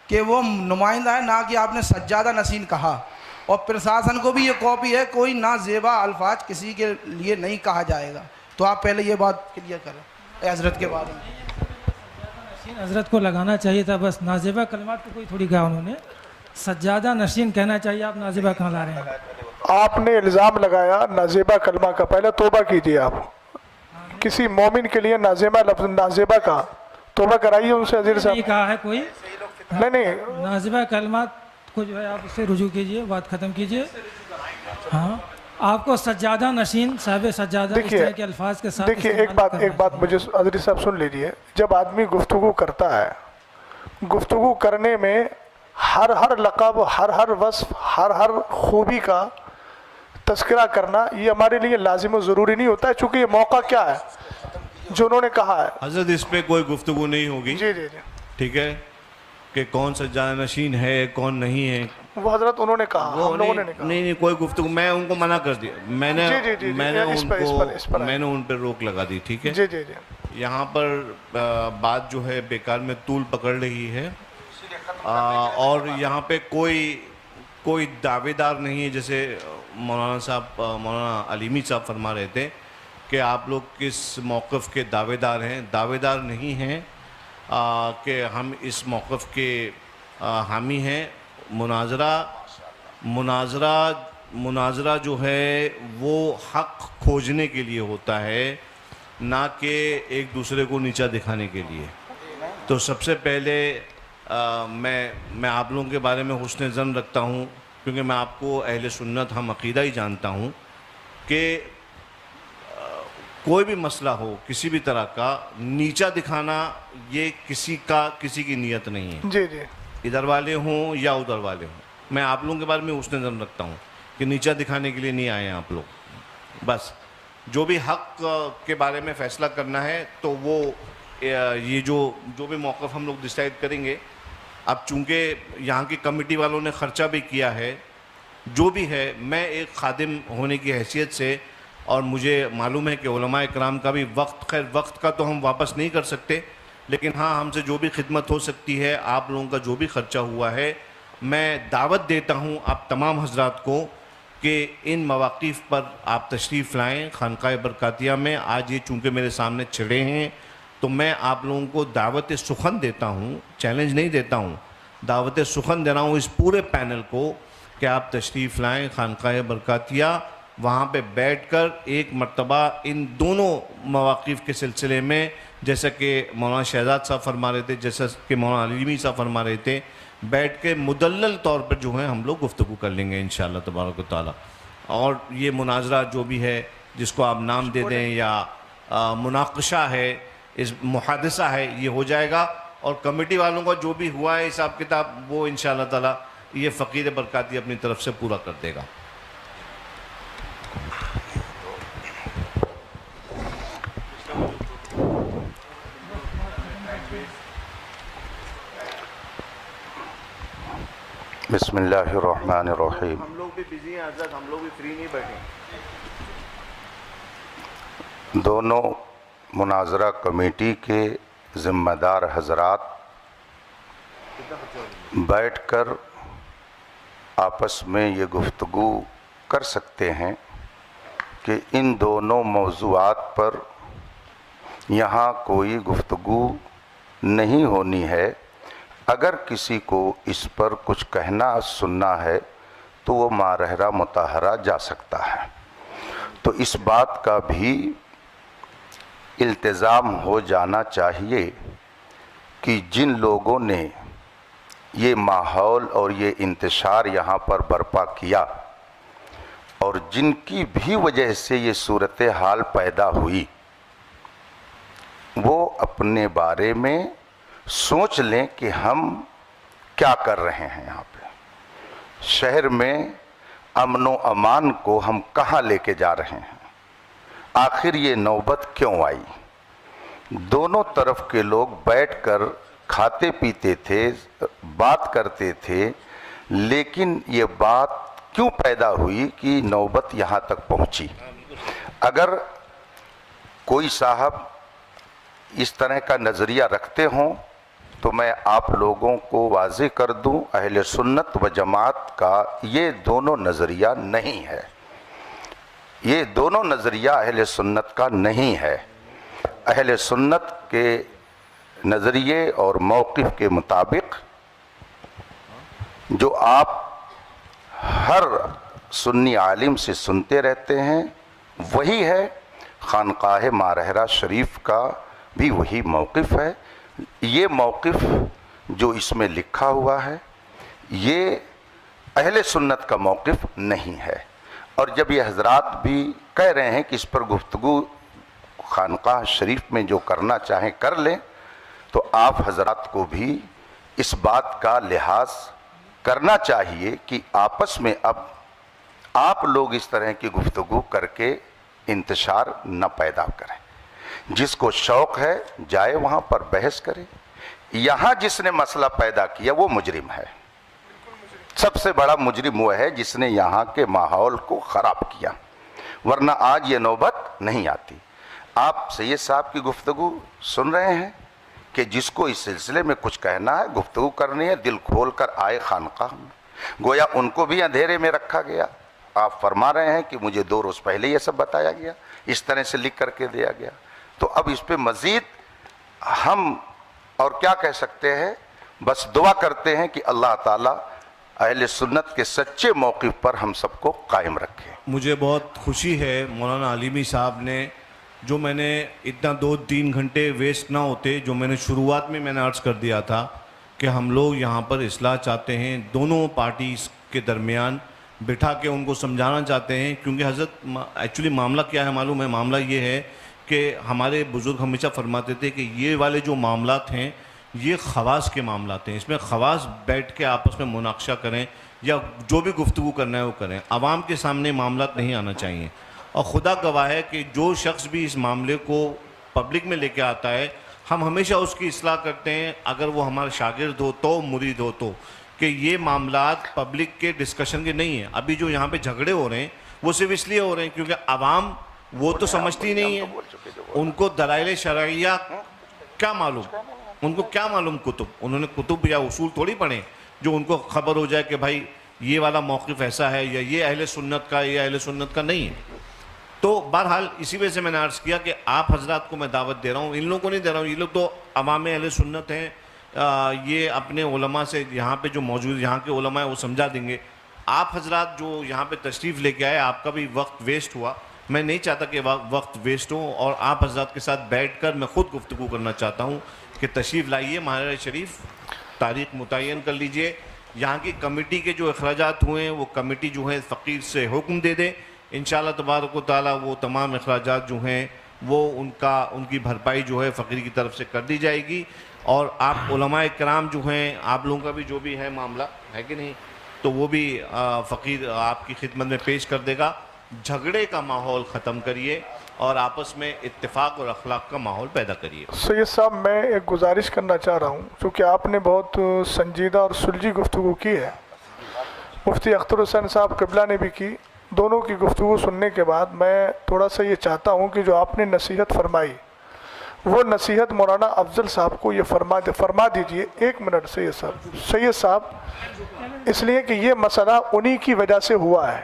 S12: کہ وہ نمائندہ ہے، نہ کہ آپ نے سجادہ نشین کہا، اور پرشاسن کو بھی یہ کاپی ہے، کوئی نہ زیبا الفاظ کسی کے لیے نہیں کہا جائے گا، تو آپ پہلے یہ بات کلیئر کریں حضرت کے بارے میں۔
S7: حضرت کو لگانا چاہیے تھا بس، نازیبہ کلمات کو کوئی تھوڑی کہا انہوں نے، سجادہ نشین کہنا چاہیے، آپ نازیبہ کہاں لا رہے ہیں؟ آپ
S6: نے الزام لگایا نازیبہ کلمہ کا، پہلے توبہ کیجیے، آپ کسی مومن کے لیے نازیبہ لفظ نازیبہ کا توبہ کرائیے ان سے حضرت صاحب۔
S7: نہیں کہا ہے کوئی،
S6: نہیں
S7: نازیبہ کلمات کو جو ہے آپ اس سے رجوع کیجئے، بات ختم کیجئے۔ ہاں آپ کو سجادہ نشین، صاحب سجادہ اس طرح کے الفاظ کے ساتھ
S6: دیکھیے ایک بات مجھے حضرت صاحب سن لیجیے، جب آدمی گفتگو کرتا ہے، گفتگو کرنے میں ہر لقب، ہر وصف، ہر خوبی کا تذکرہ کرنا یہ ہمارے لیے لازم و ضروری نہیں ہوتا ہے، چونکہ یہ موقع کیا ہے جو انہوں نے کہا ہے۔
S5: حضرت اس پہ کوئی گفتگو نہیں ہوگی،
S6: جی جی جی
S5: ٹھیک ہے، کہ کون سجادہ نشین ہے کون نہیں ہے،
S6: وہ حضرت انہوں نے کہا، ہم لوگوں نے نہیں کہا۔
S5: نہیں کوئی گفتگو، میں ان کو منع کر دیا، میں نے ان پہ روک لگا دی، ٹھیک ہے۔
S6: جی جی جی
S5: یہاں پر بات جو ہے بیکار میں طول پکڑ رہی ہے، اور یہاں پہ کوئی دعوے دار نہیں ہے، جیسے مولانا علیمی صاحب فرما رہے تھے کہ آپ لوگ کس موقف کے دعوے دار ہیں، دعوے دار نہیں ہیں کہ ہم اس موقف کے حامی ہیں۔ مناظرہ جو ہے وہ حق کھوجنے کے لیے ہوتا ہے، نہ کہ ایک دوسرے کو نیچا دکھانے کے لیے۔ تو سب سے پہلے میں آپ لوگوں کے بارے میں حسن ظن رکھتا ہوں، کیونکہ میں آپ کو اہل سنت ہم عقیدہ ہی جانتا ہوں کہ کوئی بھی مسئلہ ہو کسی بھی طرح کا نیچا دکھانا یہ کسی کی نیت نہیں ہے،
S6: جی جی
S5: ادھر والے ہوں یا ادھر والے ہوں۔ میں آپ لوگوں کے بارے میں حسن ظن رکھتا ہوں کہ نیچا دکھانے کے لیے نہیں آئے ہیں آپ لوگ، بس جو بھی حق کے بارے میں فیصلہ کرنا ہے تو وہ یہ جو بھی موقف ہم لوگ ڈیسائیڈ کریں گے۔ اب چونکہ یہاں کی کمیٹی والوں نے خرچہ بھی کیا ہے، جو بھی ہے، میں ایک خادم ہونے کی حیثیت سے، اور مجھے معلوم ہے کہ علماء اکرام کا بھی وقت کا تو ہم واپس نہیں کر سکتے، لیکن ہاں ہم سے جو بھی خدمت ہو سکتی ہے، آپ لوگوں کا جو بھی خرچہ ہوا ہے، میں دعوت دیتا ہوں آپ تمام حضرات کو کہ ان مواقف پر آپ تشریف لائیں خانقاہ برکاتیہ میں۔ آج یہ چونکہ میرے سامنے چھڑے ہیں تو میں آپ لوگوں کو دعوت سخن دیتا ہوں، چیلنج نہیں دیتا ہوں، دعوت سخن دے رہا ہوں اس پورے پینل کو کہ آپ تشریف لائیں خانقاہ برکاتیہ، وہاں پہ بیٹھ کر ایک مرتبہ ان دونوں مواقف کے سلسلے میں، جیسا کہ مولانا شہزاد صاحب فرما رہے تھے، جیسا کہ مولانا علیمی صاحب فرما رہے تھے، بیٹھ کے مدلل طور پر جو ہے ہم لوگ گفتگو کر لیں گے انشاءاللہ تبارک و تعالیٰ۔ اور یہ مناظرہ جو بھی ہے، جس کو آپ نام دے دیں یا مناقشہ ہے، اس محادثہ ہے، یہ ہو جائے گا، اور کمیٹی والوں کا جو بھی ہوا ہے حساب کتاب وہ انشاءاللہ تعالیٰ یہ فقیر برکاتی اپنی طرف سے پورا کر دے گا۔
S11: بسم اللہ الرحمن الرحیم۔
S5: ہم لوگ بھی بزی ہیں حضرت، ہم لوگ بھی فری نہیں بیٹھے۔
S11: دونوں مناظرہ کمیٹی کے ذمہ دار حضرات بیٹھ کر آپس میں یہ گفتگو کر سکتے ہیں کہ ان دونوں موضوعات پر یہاں کوئی گفتگو نہیں ہونی ہے۔ اگر کسی کو اس پر کچھ کہنا سننا ہے تو وہ مارحرہ مطہرہ جا سکتا ہے۔ تو اس بات کا بھی التزام ہو جانا چاہیے کہ جن لوگوں نے یہ ماحول اور یہ انتشار یہاں پر برپا کیا اور جن کی بھی وجہ سے یہ صورتحال پیدا ہوئی، وہ اپنے بارے میں سوچ لیں کہ ہم کیا کر رہے ہیں۔ یہاں پہ شہر میں امن و امان کو ہم کہاں لے کے جا رہے ہیں؟ آخر یہ نوبت کیوں آئی؟ دونوں طرف کے لوگ بیٹھ کر کھاتے پیتے تھے، بات کرتے تھے، لیکن یہ بات کیوں پیدا ہوئی کہ نوبت یہاں تک پہنچی؟ اگر کوئی صاحب اس طرح کا نظریہ رکھتے ہوں تو میں آپ لوگوں کو واضح کر دوں، اہل سنت و جماعت کا یہ دونوں نظریہ نہیں ہے، یہ دونوں نظریہ اہل سنت کا نہیں ہے۔ اہل سنت کے نظریے اور موقف کے مطابق جو آپ ہر سنی عالم سے سنتے رہتے ہیں وہی ہے، خانقاہ مارہرہ شریف کا بھی وہی موقف ہے۔ یہ موقف جو اس میں لکھا ہوا ہے یہ اہل سنت کا موقف نہیں ہے، اور جب یہ حضرات بھی کہہ رہے ہیں کہ اس پر گفتگو خانقاہ شریف میں جو کرنا چاہیں کر لیں، تو آپ حضرات کو بھی اس بات کا لحاظ کرنا چاہیے کہ آپس میں اب آپ لوگ اس طرح کی گفتگو کر کے انتشار نہ پیدا کریں۔ جس کو شوق ہے جائے وہاں پر بحث کرے۔ یہاں جس نے مسئلہ پیدا کیا وہ مجرم ہے، سب سے بڑا مجرم وہ ہے جس نے یہاں کے ماحول کو خراب کیا، ورنہ آج یہ نوبت نہیں آتی۔ آپ سید صاحب کی گفتگو سن رہے ہیں کہ جس کو اس سلسلے میں کچھ کہنا ہے، گفتگو کرنی ہے، دل کھول کر آئے خانقاہ میں۔ گویا ان کو بھی اندھیرے میں رکھا گیا۔ آپ فرما رہے ہیں کہ مجھے 2 روز پہلے یہ سب بتایا گیا، اس طرح سے لکھ کر کے دیا گیا، تو اب اس پہ مزید ہم اور کیا کہہ سکتے ہیں؟ بس دعا کرتے ہیں کہ اللہ تعالیٰ اہل سنت کے سچے موقف پر ہم سب کو قائم رکھے۔
S5: مجھے بہت خوشی ہے مولانا علیمی صاحب نے، جو میں نے اتنا 2-3 گھنٹے ویسٹ نہ ہوتے، جو میں نے شروعات میں نے عرض کر دیا تھا کہ ہم لوگ یہاں پر اصلاح چاہتے ہیں، دونوں پارٹیز کے درمیان بٹھا کے ان کو سمجھانا چاہتے ہیں، کیونکہ حضرت ایکچولی معاملہ کیا ہے معلوم ہے؟ معاملہ یہ ہے کہ ہمارے بزرگ ہمیشہ فرماتے تھے کہ یہ والے جو معاملات ہیں یہ خواص کے معاملات ہیں، اس میں خواص بیٹھ کے آپس میں مناقشہ کریں یا جو بھی گفتگو کرنا ہے وہ کریں، عوام کے سامنے معاملات نہیں آنا چاہیے۔ اور خدا گواہ ہے کہ جو شخص بھی اس معاملے کو پبلک میں لے کے آتا ہے، ہم ہمیشہ اس کی اصلاح کرتے ہیں، اگر وہ ہمارا شاگرد ہو تو، مرید ہو تو، کہ یہ معاملات پبلک کے ڈسکشن کے نہیں ہیں۔ ابھی جو یہاں پہ جھگڑے ہو رہے ہیں وہ صرف اس لیے ہو رہے ہیں کیونکہ عوام وہ تو سمجھتی نہیں ہے، ان کو دلائل شرعیہ کیا معلوم، ان کو کیا معلوم کتب، انہوں نے کتب یا اصول تھوڑی پڑھے جو ان کو خبر ہو جائے کہ بھائی یہ والا موقف ایسا ہے یا یہ اہل سنت کا یا اہل سنت کا نہیں ہے۔ تو بہرحال اسی وجہ سے میں نے عرض کیا کہ آپ حضرات کو میں دعوت دے رہا ہوں، ان لوگوں کو نہیں دے رہا ہوں، یہ لوگ تو عوام اہل سنت ہیں، یہ اپنے علماء سے یہاں پہ جو موجود یہاں کے علماء ہیں وہ سمجھا دیں گے۔ آپ حضرات جو یہاں پہ تشریف لے کے آئے، آپ کا بھی وقت ویسٹ ہوا، میں نہیں چاہتا کہ وقت ویسٹ ہو، اور آپ حضرات کے ساتھ بیٹھ کر میں خود گفتگو کرنا چاہتا ہوں کہ تشریف لائیے ماہرہ شریف، تاریخ متعین کر لیجئے، یہاں کی کمیٹی کے جو اخراجات ہوئے ہیں وہ کمیٹی جو ہے فقیر سے حکم دے دے، انشاءاللہ تبارک و تعالیٰ وہ تمام اخراجات جو ہیں وہ ان کی بھرپائی جو ہے فقیر کی طرف سے کر دی جائے گی۔ اور آپ علماء کرام جو ہیں، آپ لوگوں کا بھی جو بھی ہے معاملہ ہے کہ نہیں، تو وہ بھی فقیر آپ کی خدمت میں پیش کر دے گا۔ جھگڑے کا ماحول ختم کریے اور آپس میں اتفاق اور اخلاق کا ماحول پیدا کریے۔
S6: سید صاحب میں ایک گزارش کرنا چاہ رہا ہوں، چونکہ آپ نے بہت سنجیدہ اور سلجھی گفتگو کی ہے، مفتی اختر حسین صاحب قبلہ نے بھی کی، دونوں کی گفتگو سننے کے بعد میں تھوڑا سا یہ چاہتا ہوں کہ جو آپ نے نصیحت فرمائی وہ نصیحت مولانا افضل صاحب کو یہ فرما دیجئے۔ 1 منٹ سید صاحب، اس لیے کہ یہ مسئلہ انہی کی وجہ سے ہوا ہے،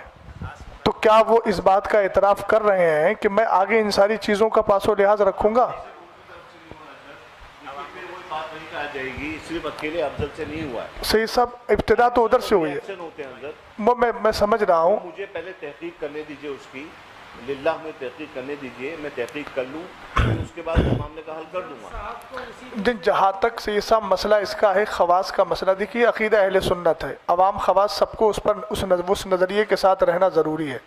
S6: تو کیا وہ اس بات کا اعتراف کر رہے ہیں کہ میں آگے ان ساری چیزوں کا پاس و لحاظ رکھوں گا؟
S5: جائے گی، صرف اکیلے افضل سے نہیں ہوا ہے
S6: سید صاحب، ابتدا تو ادھر سے ہوئی ہے، میں سمجھ رہا ہوں،
S5: مجھے پہلے تحقیق کرنے دیجئے، اس کی للہ میں تحقیق کرنے دیجئے، میں تحقیق کر لوں، اس کے بعد معاملے کا حل کر دوں گا۔
S6: جہاں تک سید صاحب مسئلہ اس کا ہے خواص کا مسئلہ، دیکھیے عقیدہ اہل سنت ہے، عوام خواص سب کو اس نظریے کے ساتھ رہنا ضروری ہے۔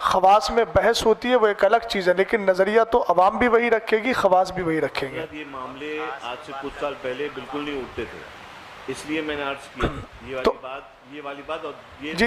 S6: خواص میں بحث ہوتی ہے وہ ایک الگ چیز ہے، لیکن نظریہ تو عوام بھی وہی رکھے گی، خواص بھی وہی رکھیں گے۔
S5: یہ معاملے آج سے کچھ سال پہلے بالکل نہیں اٹھتے تھے، اس لیے میں نے عرض کیا یہ والی بات اور یہ
S6: جی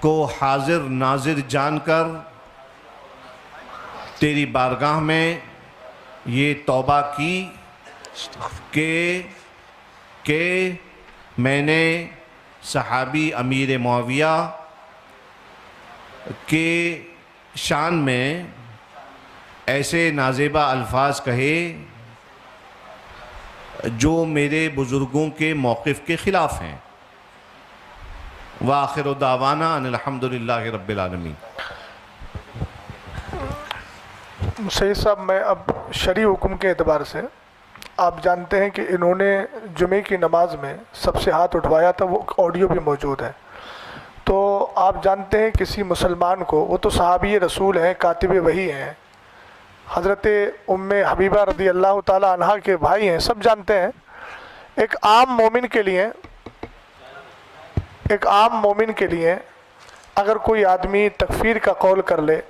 S5: کو حاضر ناظر جان کر تیری بارگاہ میں یہ توبہ کی کہ میں نے صحابی امیر معاویہ کے شان میں ایسے نازیبہ الفاظ کہے جو میرے بزرگوں کے موقف کے خلاف ہیں۔ وآخر دعوانا ان الحمدللہ رب العالمین۔
S6: سید صاحب، میں اب شرعی حکم کے اعتبار سے، آپ جانتے ہیں کہ انہوں نے جمعے کی نماز میں سب سے ہاتھ اٹھوایا تھا، وہ آڈیو بھی موجود ہے۔ تو آپ جانتے ہیں کسی مسلمان کو، وہ تو صحابی رسول ہیں، کاتب وحی ہیں، حضرت ام حبیبہ رضی اللہ تعالی عنہ کے بھائی ہیں، سب جانتے ہیں۔ ایک عام مومن کے لیے اگر کوئی آدمی تکفیر کا قول کر لے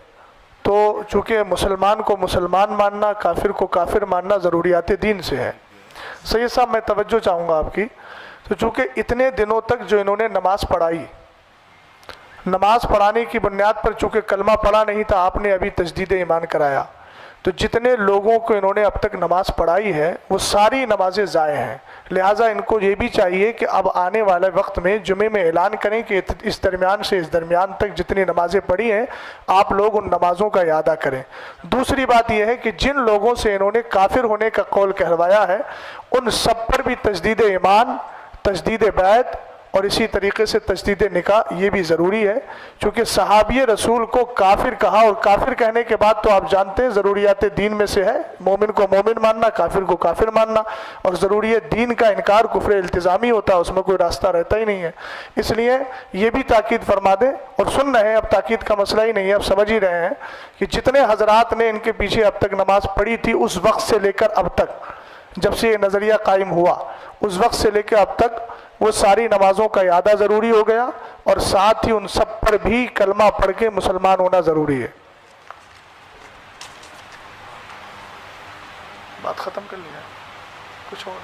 S6: تو چونکہ مسلمان کو مسلمان ماننا، کافر کو کافر ماننا ضروریات دین سے ہے۔ سید صاحب، میں توجہ چاہوں گا آپ کی، تو چونکہ اتنے دنوں تک جو انہوں نے نماز پڑھائی، نماز پڑھانے کی بنیاد پر چونکہ کلمہ پڑھا نہیں تھا، آپ نے ابھی تجدید ایمان کرایا، تو جتنے لوگوں کو انہوں نے اب تک نماز پڑھائی ہے وہ ساری نمازیں ضائع ہیں۔ لہٰذا ان کو یہ بھی چاہیے کہ اب آنے والے وقت میں جمعے میں اعلان کریں کہ اس درمیان سے اس درمیان تک جتنی نمازیں پڑھی ہیں آپ لوگ ان نمازوں کا اعادہ کریں۔ دوسری بات یہ ہے کہ جن لوگوں سے انہوں نے کافر ہونے کا قول کہلوایا ہے ان سب پر بھی تجدید ایمان، تجدید بیعت اور اسی طریقے سے تجدید نکاح یہ بھی ضروری ہے، چونکہ صحابی رسول کو کافر کہا، اور کافر کہنے کے بعد تو آپ جانتے ہیں ضروریات دین میں سے ہے مومن کو مومن ماننا، کافر کو کافر ماننا، اور ضروریات دین کا انکار کفر التزامی ہوتا ہے، اس میں کوئی راستہ رہتا ہی نہیں ہے۔ اس لیے یہ بھی تاکید فرما دیں، اور سن رہے ہیں، اب تاکید کا مسئلہ ہی نہیں ہے، اب سمجھ ہی رہے ہیں کہ جتنے حضرات نے ان کے پیچھے اب تک نماز پڑھی تھی اس وقت سے لے کر اب تک، جب سے یہ نظریہ قائم ہوا اس وقت سے لے کے اب تک وہ ساری نمازوں کا اعادہ ضروری ہو گیا، اور ساتھ ہی ان سب پر بھی کلمہ پڑھ کے مسلمان ہونا ضروری ہے۔ بات ختم کر لیا، کچھ اور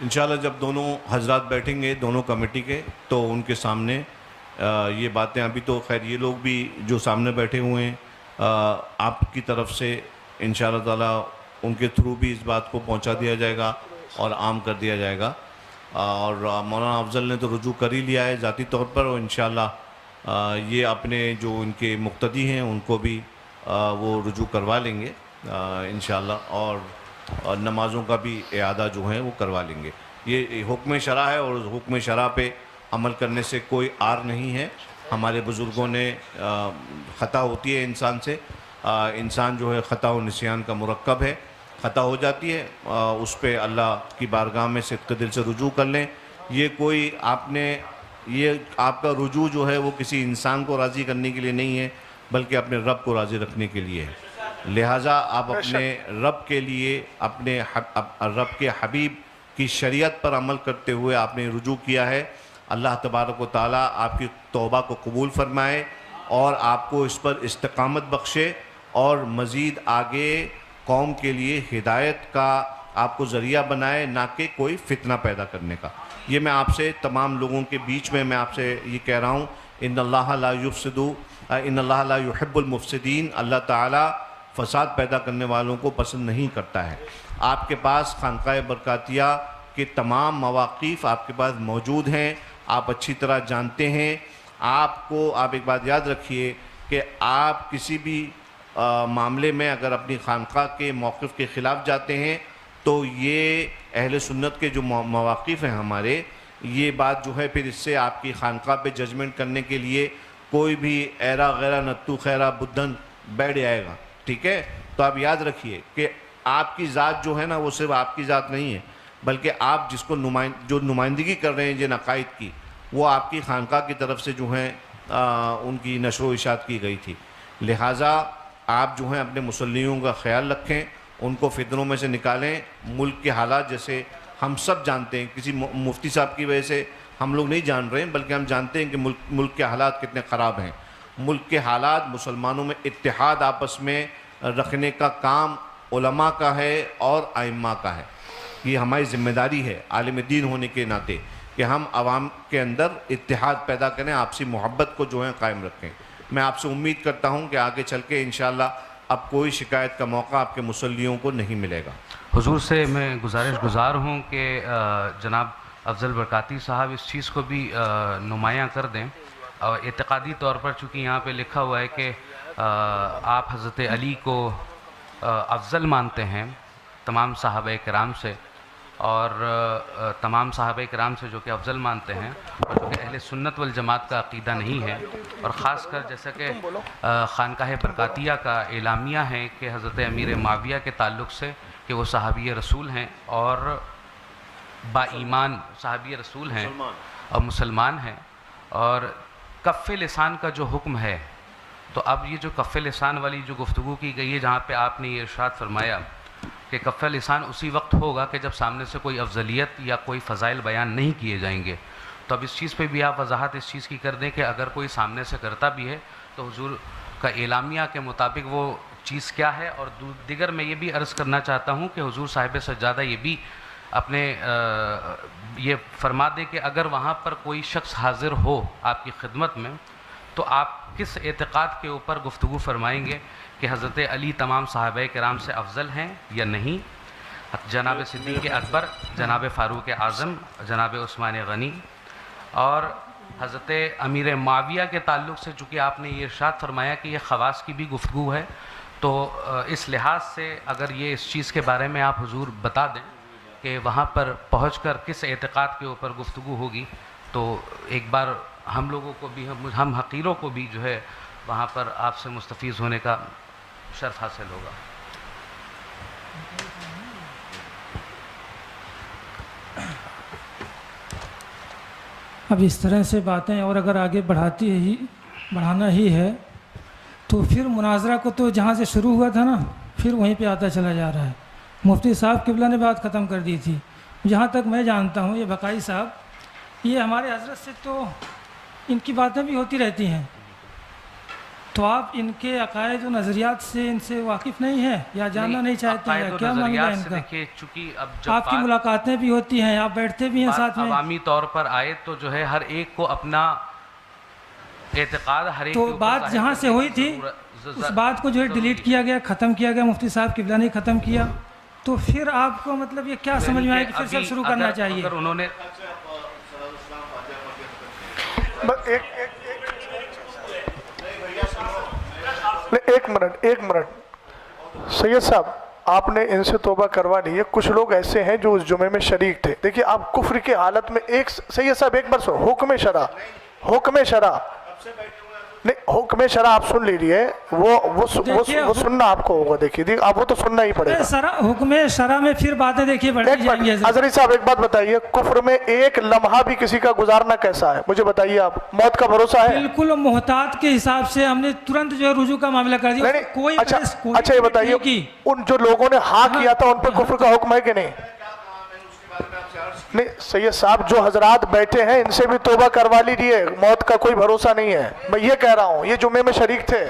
S5: انشاءاللہ جب دونوں حضرات بیٹھیں گے دونوں کمیٹی کے، تو ان کے سامنے یہ باتیں، ابھی تو خیر یہ لوگ بھی جو سامنے بیٹھے ہوئے ہیں آپ کی طرف سے انشاءاللہ تعالیٰ ان کے تھرو بھی اس بات کو پہنچا دیا جائے گا اور عام کر دیا جائے گا، اور مولانا افضل نے تو رجوع کر ہی لیا ہے ذاتی طور پر، اور انشاءاللہ یہ اپنے جو ان کے مقتدی ہیں ان کو بھی وہ رجوع کروا لیں گے انشاءاللہ، اور نمازوں کا بھی اعادہ جو ہے وہ کروا لیں گے۔ یہ حکم شرع ہے، اور حکم شرع پہ عمل کرنے سے کوئی عار نہیں ہے۔ ہمارے بزرگوں نے خطا ہوتی ہے انسان سے، انسان جو ہے خطا و نسیان کا مرکب ہے، خطا ہو جاتی ہے، اس پہ اللہ کی بارگاہ میں صدق دل سے رجوع کر لیں۔ یہ کوئی آپ کا رجوع جو ہے وہ کسی انسان کو راضی کرنے کے لیے نہیں ہے، بلکہ اپنے رب کو راضی رکھنے کے لیے ہے۔ لہٰذا آپ اپنے رب کے لیے، اپنے رب کے حبیب کی شریعت پر عمل کرتے ہوئے آپ نے رجوع کیا ہے۔ اللہ تبارک و تعالیٰ آپ کی توبہ کو قبول فرمائے اور آپ کو اس پر استقامت بخشے، اور مزید آگے قوم کے لیے ہدایت کا آپ کو ذریعہ بنائے، نہ کہ کوئی فتنہ پیدا کرنے کا۔ یہ میں آپ سے تمام لوگوں کے بیچ میں آپ سے یہ کہہ رہا ہوں، ان اللہ لا يحب المفسدین، اللہ تعالیٰ فساد پیدا کرنے والوں کو پسند نہیں کرتا ہے۔ آپ کے پاس خانقاہ برکاتیہ کے تمام مواقف آپ کے پاس موجود ہیں، آپ اچھی طرح جانتے ہیں۔ آپ ایک بات یاد رکھیے کہ آپ کسی بھی معاملے میں اگر اپنی خانقاہ کے موقف کے خلاف جاتے ہیں تو یہ اہل سنت کے جو مواقف ہیں ہمارے، یہ بات جو ہے پھر اس سے آپ کی خانقاہ پہ ججمنٹ کرنے کے لیے کوئی بھی ایرا غیرہ نتو خیرہ بدھن بیٹھ جائے گا، ٹھیک ہے؟ تو آپ یاد رکھیے کہ آپ کی ذات جو ہے نا وہ صرف آپ کی ذات نہیں ہے، بلکہ آپ جس کو جو نمائندگی کر رہے ہیں جن عقائد کی، وہ آپ کی خانقاہ کی طرف سے جو ہیں ان کی نشر و اشاعت کی گئی تھی۔ لہٰذا آپ جو ہیں اپنے مسلیوں کا خیال رکھیں، ان کو فتنوں میں سے نکالیں۔ ملک کے حالات جیسے ہم سب جانتے ہیں، کسی مفتی صاحب کی وجہ سے ہم لوگ نہیں جان رہے ہیں، بلکہ ہم جانتے ہیں کہ ملک کے حالات کتنے خراب ہیں۔ ملک کے حالات، مسلمانوں میں اتحاد آپس میں رکھنے کا کام علماء کا ہے اور ائمہ کا ہے۔ یہ ہماری ذمہ داری ہے عالم دین ہونے کے ناطے کہ ہم عوام کے اندر اتحاد پیدا کریں، آپسی محبت کو جو ہے قائم رکھیں۔ میں آپ سے امید کرتا ہوں کہ آگے چل کے انشاءاللہ اب کوئی شکایت کا موقع آپ کے مصلیوں کو نہیں ملے گا۔
S13: حضور سے میں گزار ہوں کہ جناب افضل برکاتی صاحب اس چیز کو بھی نمایاں کر دیں، اور اعتقادی طور پر چونکہ یہاں پہ لکھا ہوا ہے کہ آپ حضرت علی کو افضل مانتے ہیں تمام صحابہ کرام سے، اور تمام صحابہ کرام سے جو کہ افضل مانتے ہیں، اور جو کہ اہل سنت والجماعت کا عقیدہ نہیں ہے، اور خاص کر جیسا کہ خانقاہ برکاتیہ کا اعلامیہ ہے کہ حضرت امیر معاویہ کے تعلق سے کہ وہ صحابی رسول ہیں اور با ایمان صحابی رسول ہیں اور مسلمان ہیں، اور کف لسان کا جو حکم ہے، تو اب یہ جو کف لسان والی جو گفتگو کی گئی ہے جہاں پہ آپ نے یہ ارشاد فرمایا کہ کف لسان اسی وقت ہوگا کہ جب سامنے سے کوئی افضلیت یا کوئی فضائل بیان نہیں کیے جائیں گے، تو اب اس چیز پہ بھی آپ وضاحت اس چیز کی کر دیں کہ اگر کوئی سامنے سے کرتا بھی ہے تو حضور کا اعلامیہ کے مطابق وہ چیز کیا ہے۔ اور دیگر میں یہ بھی عرض کرنا چاہتا ہوں کہ حضور صاحب سجادہ یہ بھی اپنے یہ فرما دیں کہ اگر وہاں پر کوئی شخص حاضر ہو آپ کی خدمت میں تو آپ کس اعتقاد کے اوپر گفتگو فرمائیں گے کہ حضرت علی تمام صحابہ کرام سے افضل ہیں یا نہیں، جناب صدیق اکبر، جناب فاروق اعظم، جناب عثمان غنی، اور حضرت امیر معاویہ کے تعلق سے چونکہ آپ نے یہ ارشاد فرمایا کہ یہ خواص کی بھی گفتگو ہے، تو اس لحاظ سے اگر یہ اس چیز کے بارے میں آپ حضور بتا دیں کہ وہاں پر پہنچ کر کس اعتقاد کے اوپر گفتگو ہوگی، تو ایک بار ہم لوگوں کو بھی، ہم حقیروں کو بھی جو ہے وہاں پر آپ سے مستفیض ہونے کا شرف حاصل ہوگا۔
S7: اب اس طرح سے باتیں اور اگر آگے بڑھانا ہی ہے تو پھر مناظرہ کو تو جہاں سے شروع ہوا تھا نا پھر وہیں پہ آتا چلا جا رہا ہے۔ مفتی صاحب قبلہ نے بات ختم کر دی تھی، جہاں تک میں جانتا ہوں یہ بقائی صاحب یہ ہمارے حضرت سے تو ان کی باتیں بھی ہوتی رہتی ہیں، تو آپ ان کے عقائد و نظریات سے ان سے واقف نہیں ہیں یا جاننا نہیں چاہتے ہیں، کیا معاملہ ہے ان کا؟
S13: دیکھیے چونکہ اب جب
S7: آپ کی ملاقاتیں بھی ہوتی ہیں، آپ بیٹھتے بھی ہیں ساتھ میں،
S13: عوامی طور پر آئے تو جو ہے ہر ایک کو اپنا اعتقاد ہر ایک
S7: تو بات جہاں سے ہوئی تھی اس بات کو جو ہے ڈیلیٹ کیا گیا، ختم کیا گیا، مفتی صاحب قبلہ نے ختم کیا، تو پھر آپ کو مطلب یہ کیا سمجھ میں آئے کہ پھر سے شروع کرنا چاہیے؟
S13: اگر انہوں نے
S6: ایک منٹ سید صاحب، آپ نے ان سے توبہ کروا لی ہے، کچھ لوگ ایسے ہیں جو اس جمعے میں شریک تھے۔ دیکھیے آپ کفر کی حالت میں سید صاحب ایک بار حکم شرع نہیں، حکم شرع آپ سن لیجیے، وہ سننا آپ کو ہوگا، دیکھیے آپ وہ تو سننا ہی پڑے گا۔
S7: حکم شرع میں پھر باتیں دیکھیے بڑھتی جائیں گی۔
S6: حضرت صاحب ایک بات بتائیے، کفر میں ایک لمحہ بھی کسی کا گزارنا کیسا ہے؟ مجھے بتائیے، آپ موت کا بھروسہ ہے؟
S7: بالکل محتاط کے حساب سے ہم نے ترنت جو ہے رجوع کا معاملہ کر دیا۔
S6: اچھا یہ بتائیے، ان جو لوگوں نے ہاں کیا تھا ان پہ کفر کا حکم ہے کہ نہیں؟ نہیں سید صاحب، جو حضرات بیٹھے ہیں ان سے بھی توبہ کروا لیجیے، موت کا کوئی بھروسہ نہیں ہے، میں یہ کہہ رہا ہوں، یہ جمعے میں شریک تھے۔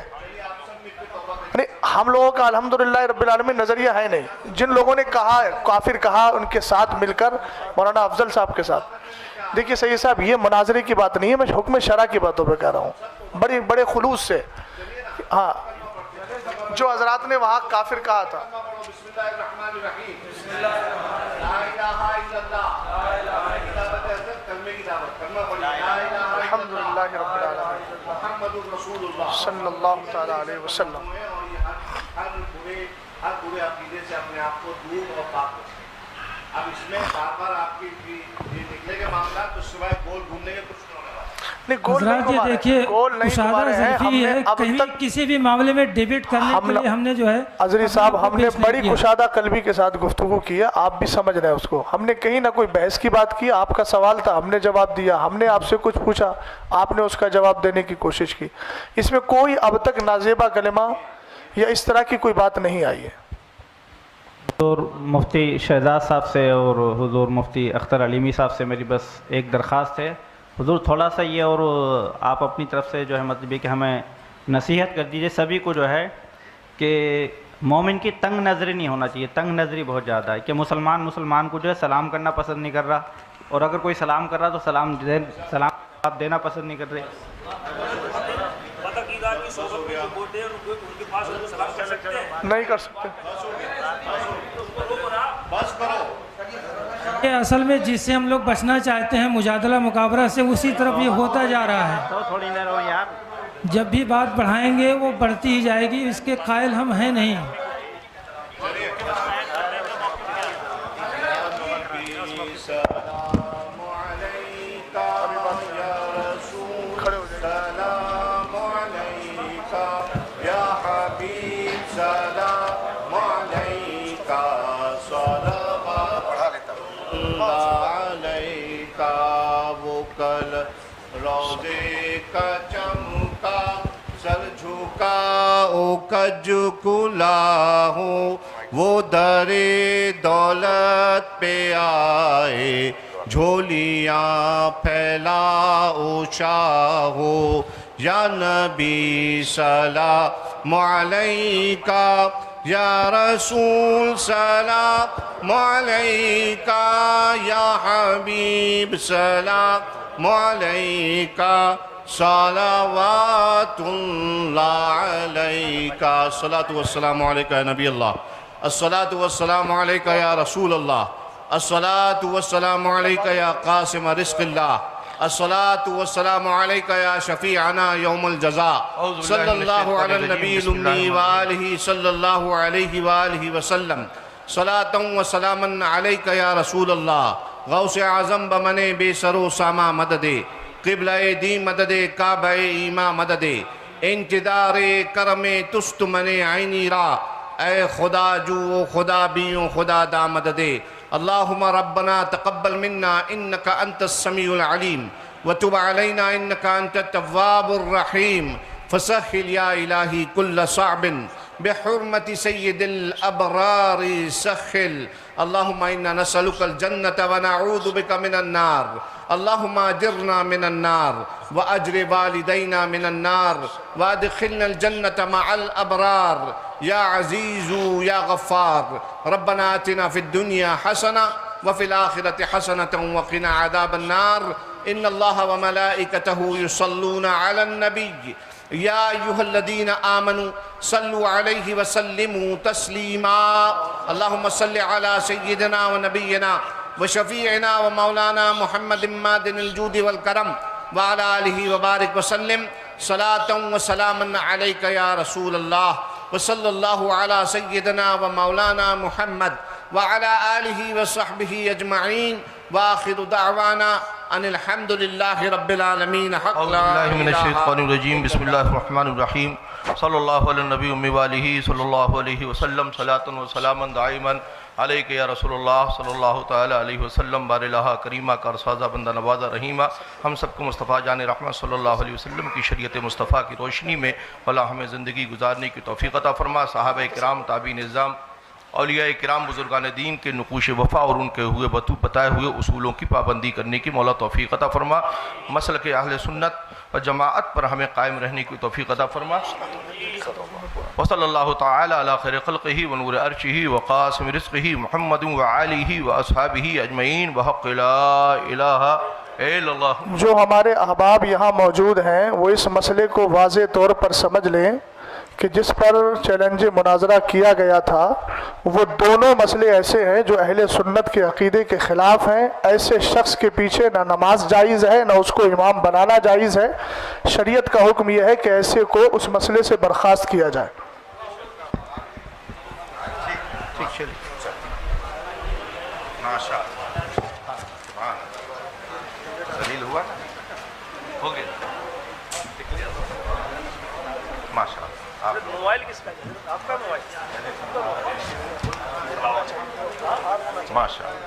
S6: نہیں ہم لوگوں کا الحمدللہ رب العالمین نظریہ ہے نہیں، جن لوگوں نے کہا کافر کہا ان کے ساتھ مل کر مولانا افضل صاحب کے ساتھ، دیکھیے سید صاحب یہ مناظرے کی بات نہیں ہے، میں حکم شرع کی باتوں پہ کہہ رہا ہوں بڑے خلوص سے۔ ہاں جو حضرات نے وہاں کافر کہا تھا، الحمدللہ رب العالمین صلی اللہ تعالیٰ علیہ وسلم۔
S5: ہر برے عقیدے سے اپنے آپ کو دور اور پاک رکھیں۔ اب اس میں بار بار آپ کی یہ نکلے کے معاملات تو سوائے گول گھومنے کے کچھ
S7: حضرات یہ دیکھیے مشاہدہ ظرفی ہے، کہیں کسی بھی معاملے میں ڈیبیٹ کرنے کے لیے ہم نے جو ہے
S6: حضرت صاحب ہم نے بڑی کشادہ قلبی کے ساتھ گفتگو کی ہے، آپ بھی سمجھ رہے ہیں اس کو، ہم نے کہیں نہ کوئی بحث کی بات کی، آپ کا سوال تھا ہم نے جواب دیا، ہم نے آپ سے کچھ پوچھا آپ نے اس کا جواب دینے کی کوشش کی، اس میں کوئی اب تک نازیبہ کلمہ یا اس طرح کی کوئی بات نہیں آئی ہے۔
S8: حضور مفتی شہزاد صاحب سے اور حضور مفتی اختر علیمی صاحب سے میری بس ایک درخواست ہے، حضور تھوڑا سا یہ اور آپ اپنی طرف سے جو ہے مطلب یہ کہ ہمیں نصیحت کر دیجئے سبھی کو جو ہے کہ مومن کی تنگ نظری نہیں ہونا چاہیے. تنگ نظری بہت زیادہ ہے کہ مسلمان کو جو ہے سلام کرنا پسند نہیں کر رہا, اور اگر کوئی سلام کر رہا تو سلام آپ دینا پسند نہیں کر رہے.
S6: نہیں کر سکتے.
S7: یہ اصل میں جس سے ہم لوگ بچنا چاہتے ہیں مجادلہ مقابلہ سے, اسی طرف یہ ہوتا جا رہا ہے.
S8: تو تھوڑی دیر ہو یار,
S7: جب بھی بات بڑھائیں گے وہ بڑھتی ہی جائے گی, اس کے قائل ہم ہیں نہیں.
S5: کج کلا ہوں وہ در دولت پہ آئے, جھولیاں پھیلاؤ شاہو, یا نبی سلام علیکہ, یا رسول سلام علیکہ, یا حبیب سلام علیکہ, صلوات اللہ علیکہ. الصلاۃ والسلام علیکہ یا نبی اللہ, الصلاۃ والسلام علیکہ یا رسول اللہ, الصلاۃ والسلام علیکہ یا قاسم رزق اللہ, الصلاۃ والسلام علیکہ یا شفیعنا یوم الجزاء, صلی اللہ علی النبی الامی وآلہ صلی اللہ علیہ وآلہ وسلم, صلاۃ و سلاما علیکہ یا رسول اللہ, غوث اعظم بمن بے سر و ساما مددے, قبلہ دی مدد کعبہ ایماں مدد, انتظار کرم تست من عینی را, اے خدا جو خدا بیوں خدا دا مدد. اللہم ربنا تقبل منا انکا انت السمیع العلیم, وتب علینا انکا انت التواب الرحیم, فسہل یا الہی کل صعب بحرمت سید الابرار سخل. اللہم انا نسألک الجنة ونعوذ بک من النار, اللہم اجرنا من النار واجر والدینا من النار وادخلنا الجنة مع الابرار یا عزیز یا غفار. ربنا آتنا فی الدنیا حسنہ وفی الآخرة حسنة وقنا عذاب النار. ان اللہ وملائکتہ یصلون علی النبی یا ایہا الذین آمنوا صلوا علیہ وسلموا تسلیما. اللہم صل علی سیدنا ونبینا وشفیعنا ومولانا محمد مادن الجود والکرم وعلى آلہ وبارک وسلم, صلاة وسلاما علیکہ یا رسول اللہ, وصلی اللہ علی سیدنا ومولانا محمد وعلى آلہ وصحبہ اجمعین, وآخر دعوانا ان الحمدللہ رب العالمین.
S4: اعوذ باللہ من الشیطان الرجیم, بسم اللہ الرحمن الرحیم, صلی اللہ علی النبی امی وآلہ صلی اللہ علیہ وسلم, صلاۃ و سلاما دائما علیکہ یا رسول اللہ صلی اللہ تعالی علیہ وسلم. بار الہ کریمہ کا رسازہ بندہ نوازہ رحیمہ, ہم سب کو مصطفیٰ جان رحمت صلی اللہ علیہ وسلم کی شریعت مصطفیٰ کی روشنی میں اللہ ہمیں زندگی گزارنے کی توفیق عطا فرما. صحابہ کرام, تابعین نظام, اولیاء کرام, بزرگان دین کے نقوش وفا اور ان کے ہوئے بتائے ہوئے اصولوں کی پابندی کرنے کی مولا توفیق عطا فرما. مسلک اہل سنت و جماعت پر ہمیں قائم رہنے کی توفیق عطا فرما. وصلی اللہ تعالی علی خیر خلقہ ونور عرشہ وقاسم رزقہ محمد وآلہ واصحابہ اجمعین بحق لا الہ الا اللہ.
S6: جو ہمارے احباب یہاں موجود ہیں وہ اس مسئلے کو واضح طور پر سمجھ لیں کہ جس پر چیلنج مناظرہ کیا گیا تھا وہ دونوں مسئلے ایسے ہیں جو اہل سنت کے عقیدے کے خلاف ہیں. ایسے شخص کے پیچھے نہ نماز جائز ہے نہ اس کو امام بنانا جائز ہے. شریعت کا حکم یہ ہے کہ ایسے کو اس مسئلے سے برخاست کیا جائے.
S11: دلیل ہوا نا, ہو گیا, ماشاء اللہ.
S10: موبائل کس کا ہے؟ آپ کا موبائل.
S11: ماشاء اللہ.